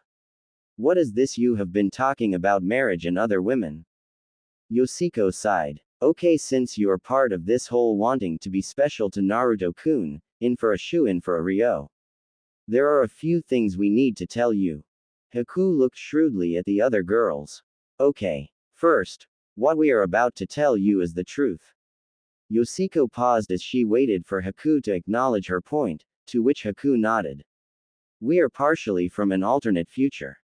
What is this you have been talking about marriage and other women? Yoshiko sighed. Okay, since you are part of this whole wanting to be special to Naruto-kun, in for a shoe-in for a Ryo. There are a few things we need to tell you. Haku looked shrewdly at the other girls. Okay. First, what we are about to tell you is the truth. Yoshiko paused as she waited for Haku to acknowledge her point, to which Haku nodded. We are partially from an alternate future.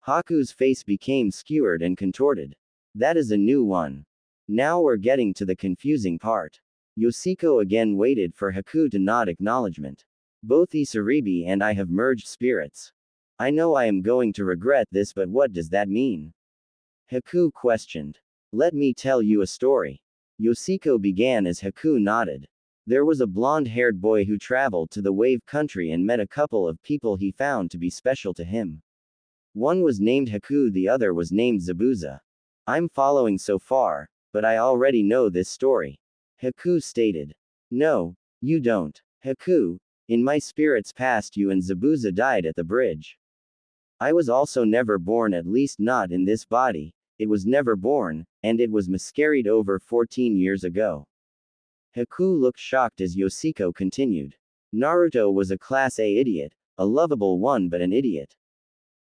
Haku's face became skewered and contorted. That is a new one. Now we're getting to the confusing part. Yoshiko again waited for Haku to nod acknowledgement. Both Isaribi and I have merged spirits. I know I am going to regret this, but what does that mean? Haku questioned. Let me tell you a story. Yoshiko began as Haku nodded. There was a blonde-haired boy who traveled to the Wave Country and met a couple of people he found to be special to him. One was named Haku, the other was named Zabuza. I'm following so far, but I already know this story. Haku stated. No, you don't. Haku, in my spirit's past you and Zabuza died at the bridge. I was also never born, at least not in this body. It was never born, and it was miscarried over 14 years ago. Haku looked shocked as Yoshiko continued. Naruto was a Class A idiot, a lovable one but an idiot.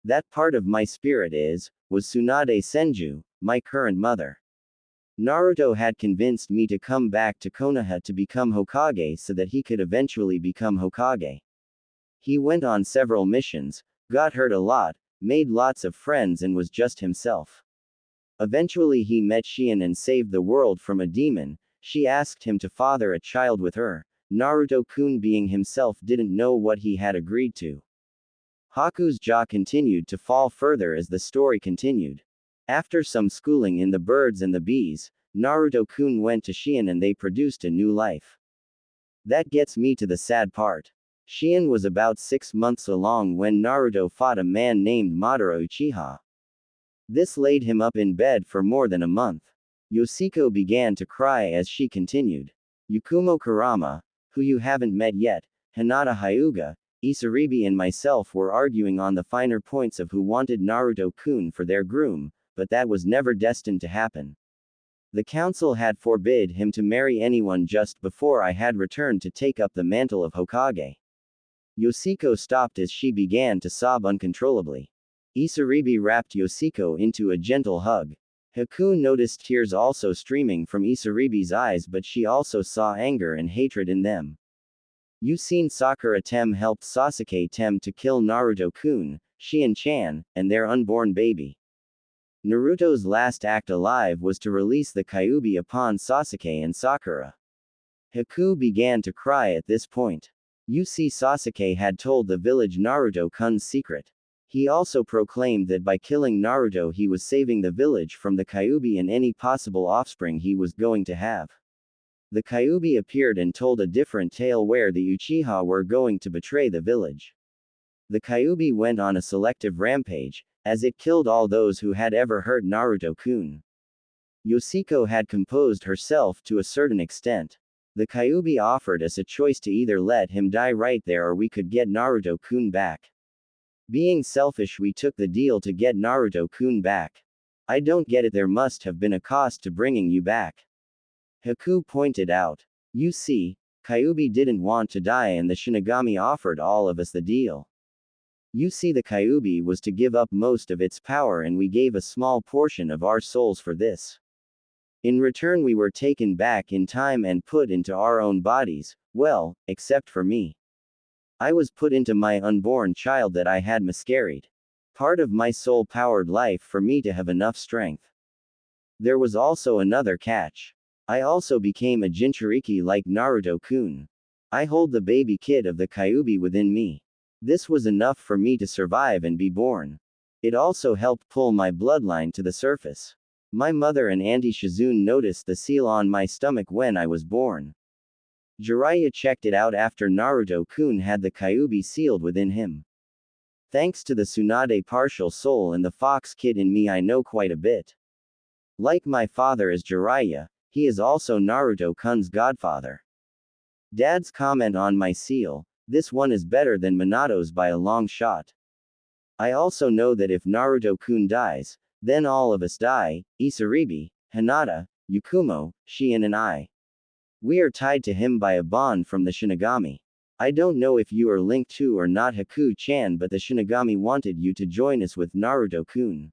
That part of my spirit was Tsunade Senju, my current mother. Naruto had convinced me to come back to Konoha to become Hokage so that he could eventually become Hokage. He went on several missions, got hurt a lot, made lots of friends and was just himself. Eventually he met Shion and saved the world from a demon. She asked him to father a child with her. Naruto-kun being himself didn't know what he had agreed to. Haku's jaw continued to fall further as the story continued. After some schooling in the birds and the bees, Naruto-kun went to Shion and they produced a new life. That gets me to the sad part. Shion was about 6 months along when Naruto fought a man named Madara Uchiha. This laid him up in bed for more than a month. Yoshiko began to cry as she continued. Yakumo Kurama, who you haven't met yet, Hinata Hyuga, Isaribi and myself were arguing on the finer points of who wanted Naruto-kun for their groom, but that was never destined to happen. The council had forbid him to marry anyone just before I had returned to take up the mantle of Hokage. Yoshiko stopped as she began to sob uncontrollably. Isaribi wrapped Yoshiko into a gentle hug. Haku noticed tears also streaming from Isaribi's eyes, but she also saw anger and hatred in them. You seen Sakura Tem helped Sasuke Tem to kill Naruto-kun, Shion-chan, and their unborn baby. Naruto's last act alive was to release the Kyuubi upon Sasuke and Sakura. Haku began to cry at this point. You see, Sasuke had told the village Naruto-kun's secret. He also proclaimed that by killing Naruto he was saving the village from the Kyuubi and any possible offspring he was going to have. The Kyuubi appeared and told a different tale where the Uchiha were going to betray the village. The Kyuubi went on a selective rampage, as it killed all those who had ever hurt Naruto-kun. Yoshiko had composed herself to a certain extent. The Kyuubi offered us a choice to either let him die right there or we could get Naruto-kun back. Being selfish, we took the deal to get Naruto-kun back. I don't get it, there must have been a cost to bringing you back. Haku pointed out. You see, Kyuubi didn't want to die and the Shinigami offered all of us the deal. You see, the Kyuubi was to give up most of its power and we gave a small portion of our souls for this. In return we were taken back in time and put into our own bodies, well, except for me. I was put into my unborn child that I had miscarried. Part of my soul powered life for me to have enough strength. There was also another catch. I also became a Jinchuriki like Naruto-kun. I hold the baby kid of the Kyuubi within me. This was enough for me to survive and be born. It also helped pull my bloodline to the surface. My mother and Auntie Shizune noticed the seal on my stomach when I was born. Jiraiya checked it out after Naruto-kun had the Kyuubi sealed within him. Thanks to the Tsunade partial soul and the fox kid in me, I know quite a bit. Like my father is Jiraiya, he is also Naruto-kun's godfather. Dad's comment on my seal, this one is better than Minato's by a long shot. I also know that if Naruto-kun dies, then all of us die, Isaribi, Hinata, Yakumo, Shion and I. We are tied to him by a bond from the Shinigami. I don't know if you are linked to or not Haku-chan, but the Shinigami wanted you to join us with Naruto-kun.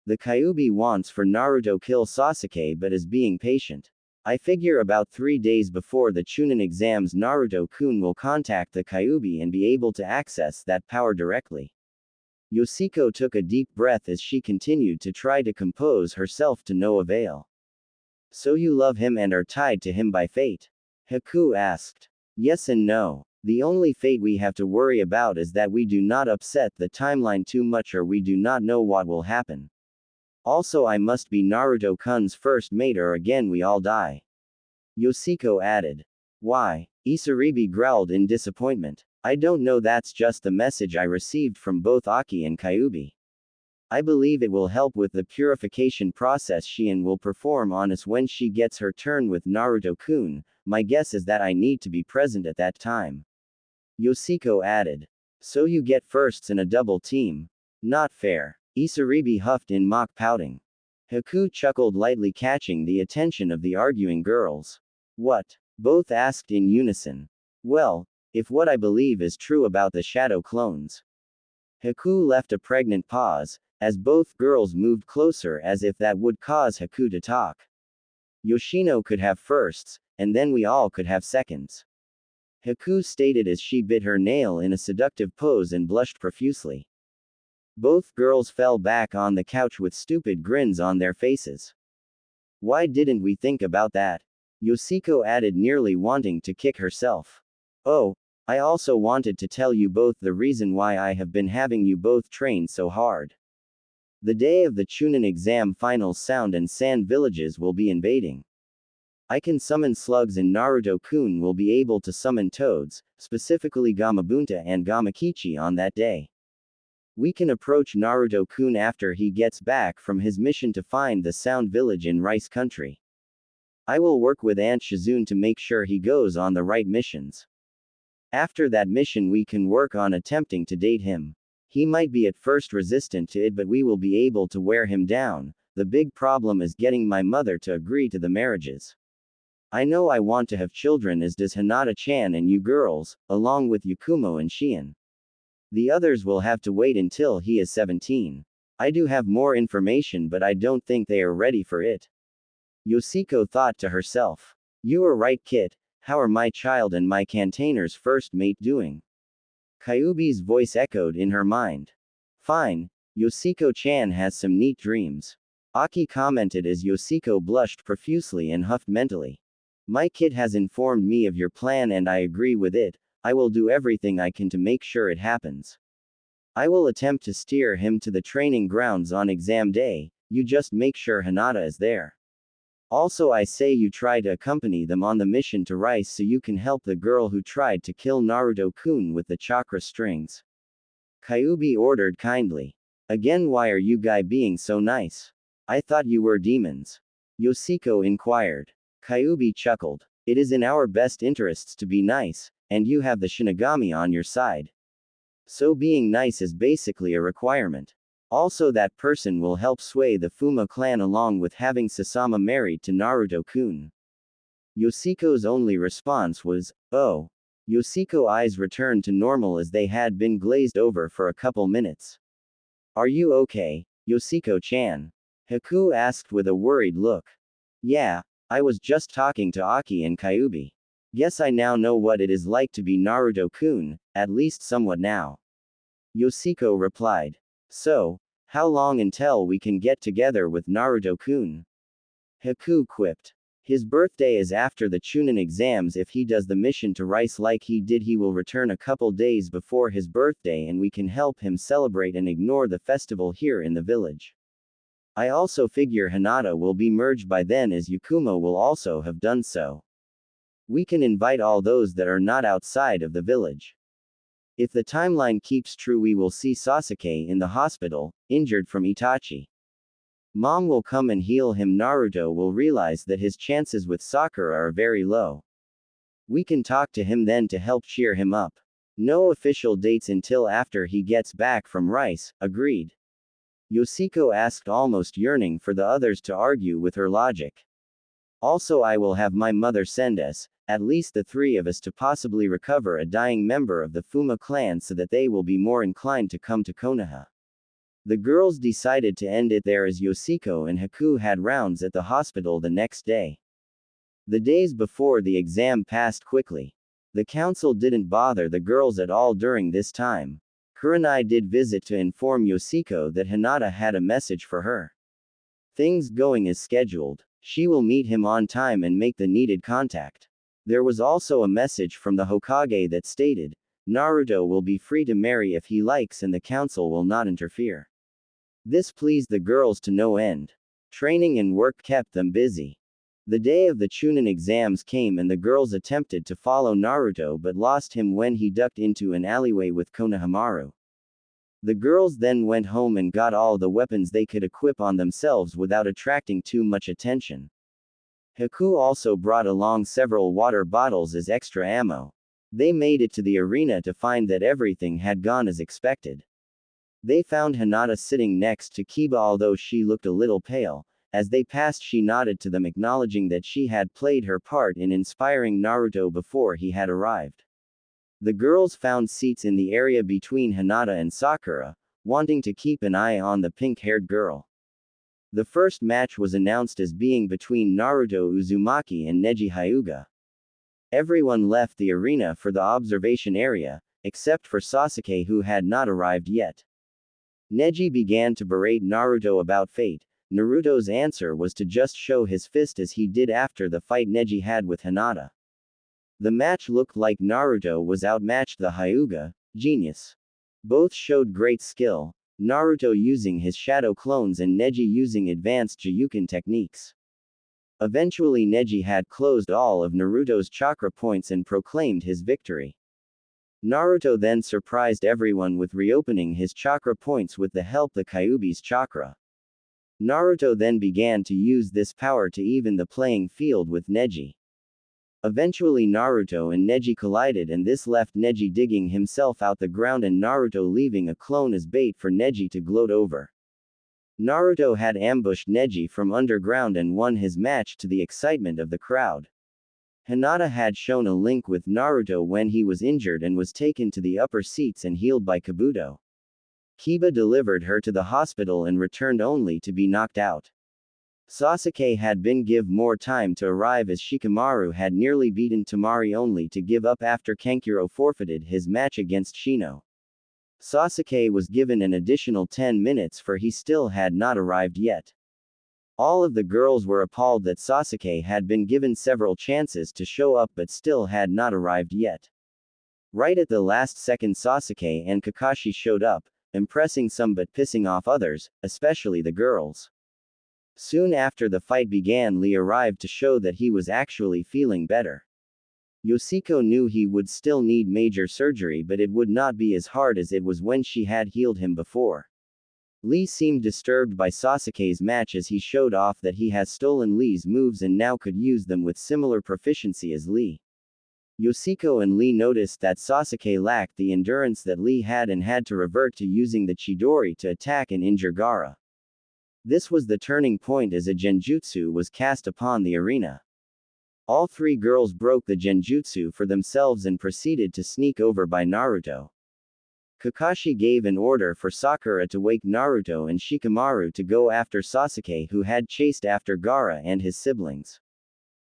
The Kyuubi wants for Naruto kill Sasuke but is being patient. I figure about 3 days before the Chunin exams Naruto-kun will contact the Kyuubi and be able to access that power directly. Yoshiko took a deep breath as she continued to try to compose herself to no avail. So you love him and are tied to him by fate? Haku asked. Yes and no. The only fate we have to worry about is that we do not upset the timeline too much or we do not know what will happen. Also I must be Naruto-kun's first mate or again we all die. Yoshiko added. Why? Isaribi growled in disappointment. I don't know, that's just the message I received from both Aki and Kyuubi. I believe it will help with the purification process Shion will perform on us when she gets her turn with Naruto-kun. My guess is that I need to be present at that time. Yoshiko added. So you get firsts in a double team. Not fair. Isaribi huffed in mock pouting. Haku chuckled lightly, catching the attention of the arguing girls. What? Both asked in unison. Well, if what I believe is true about the shadow clones. Haku left a pregnant pause, as both girls moved closer as if that would cause Haku to talk. Yoshino could have firsts, and then we all could have seconds. Haku stated as she bit her nail in a seductive pose and blushed profusely. Both girls fell back on the couch with stupid grins on their faces. Why didn't we think about that? Yoshiko added, nearly wanting to kick herself. Oh, I also wanted to tell you both the reason why I have been having you both train so hard. The day of the Chunin exam finals, Sound and Sand villages will be invading. I can summon slugs and Naruto-kun will be able to summon toads, specifically Gamabunta and Gamakichi on that day. We can approach Naruto-kun after he gets back from his mission to find the Sound village in Rice Country. I will work with Aunt Shizune to make sure he goes on the right missions. After that mission we can work on attempting to date him. He might be at first resistant to it but we will be able to wear him down. The big problem is getting my mother to agree to the marriages. I know I want to have children as does Hinata-chan and you girls, along with Yakumo and Shion. The others will have to wait until he is 17. I do have more information but I don't think they are ready for it. Yoshiko thought to herself. You are right, Kit. How are my child and my Cantainer's first mate doing? Kyuubi's voice echoed in her mind. Fine. Yoshiko-chan has some neat dreams. Aki commented as Yoshiko blushed profusely and huffed mentally. My kid has informed me of your plan and I agree with it. I will do everything I can to make sure it happens. I will attempt to steer him to the training grounds on exam day. You just make sure Hinata is there. Also I say you try to accompany them on the mission to Rice so you can help the girl who tried to kill Naruto-kun with the chakra strings. Kyuubi ordered kindly. Again, why are you guys being so nice? I thought you were demons. Yoshiko inquired. Kyuubi chuckled. It is in our best interests to be nice, and you have the Shinigami on your side. So being nice is basically a requirement. Also that person will help sway the Fuma clan along with having Sasama married to Naruto-kun. Yoshiko's only response was, oh. Yoshiko's eyes returned to normal as they had been glazed over for a couple minutes. Are you okay, Yoshiko-chan? Haku asked with a worried look. Yeah, I was just talking to Aki and Kyuubi. Guess I now know what it is like to be Naruto-kun, at least somewhat now. Yoshiko replied. So, how long until we can get together with Naruto-kun? Haku quipped. His birthday is after the Chunin exams. If he does the mission to Rice like he did, he will return a couple days before his birthday and we can help him celebrate and ignore the festival here in the village. I also figure Hinata will be merged by then as Yakumo will also have done so. We can invite all those that are not outside of the village. If the timeline keeps true, we will see Sasuke in the hospital, injured from Itachi. Mom will come and heal him. Naruto will realize that his chances with Sakura are very low. We can talk to him then to help cheer him up. No official dates until after he gets back from Rice, agreed. Yoshiko asked, almost yearning for the others to argue with her logic. Also I will have my mother send us, at least the three of us to possibly recover a dying member of the Fuma clan so that they will be more inclined to come to Konoha. The girls decided to end it there as Yoshiko and Haku had rounds at the hospital the next day. The days before the exam passed quickly. The council didn't bother the girls at all during this time. Kurenai did visit to inform Yoshiko that Hinata had a message for her. Things going as scheduled. She will meet him on time and make the needed contact. There was also a message from the Hokage that stated, Naruto will be free to marry if he likes and the council will not interfere. This pleased the girls to no end. Training and work kept them busy. The day of the Chunin exams came and the girls attempted to follow Naruto but lost him when he ducked into an alleyway with Konohamaru. The girls then went home and got all the weapons they could equip on themselves without attracting too much attention. Haku also brought along several water bottles as extra ammo. They made it to the arena to find that everything had gone as expected. They found Hinata sitting next to Kiba, although she looked a little pale. As they passed, she nodded to them, acknowledging that she had played her part in inspiring Naruto before he had arrived. The girls found seats in the area between Hinata and Sakura, wanting to keep an eye on the pink-haired girl. The first match was announced as being between Naruto Uzumaki and Neji Hyuga. Everyone left the arena for the observation area, except for Sasuke, who had not arrived yet. Neji began to berate Naruto about fate. Naruto's answer was to just show his fist as he did after the fight Neji had with Hinata. The match looked like Naruto was outmatched the Hyuga, genius. Both showed great skill, Naruto using his shadow clones and Neji using advanced Juyuken techniques. Eventually Neji had closed all of Naruto's chakra points and proclaimed his victory. Naruto then surprised everyone with reopening his chakra points with the help of the Kyuubi's chakra. Naruto then began to use this power to even the playing field with Neji. Eventually Naruto and Neji collided, and this left Neji digging himself out the ground and Naruto leaving a clone as bait for Neji to gloat over. Naruto had ambushed Neji from underground and won his match to the excitement of the crowd. Hinata had shown a link with Naruto when he was injured and was taken to the upper seats and healed by Kabuto. Kiba delivered her to the hospital and returned only to be knocked out. Sasuke had been given more time to arrive as Shikamaru had nearly beaten Temari only to give up after Kankuro forfeited his match against Shino. Sasuke was given an additional 10 minutes for he still had not arrived yet. All of the girls were appalled that Sasuke had been given several chances to show up but still had not arrived yet. Right at the last second Sasuke and Kakashi showed up, impressing some but pissing off others, especially the girls. Soon after the fight began, Lee arrived to show that he was actually feeling better. Yoshiko knew he would still need major surgery, but it would not be as hard as it was when she had healed him before. Lee seemed disturbed by Sasuke's match as he showed off that he has stolen Lee's moves and now could use them with similar proficiency as Lee. Yoshiko and Lee noticed that Sasuke lacked the endurance that Lee had and had to revert to using the Chidori to attack and injure Gaara. This was the turning point as a genjutsu was cast upon the arena. All three girls broke the genjutsu for themselves and proceeded to sneak over by Naruto. Kakashi gave an order for Sakura to wake Naruto and Shikamaru to go after Sasuke, who had chased after Gaara and his siblings.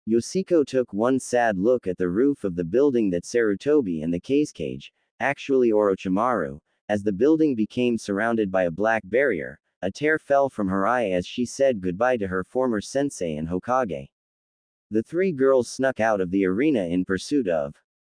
Yoshiko took one sad look at the roof of the building that Sarutobi and the Kazekage, actually Orochimaru, as the building became surrounded by a black barrier. A tear fell from her eye as she said goodbye to her former sensei and Hokage. The three girls snuck out of the arena in pursuit of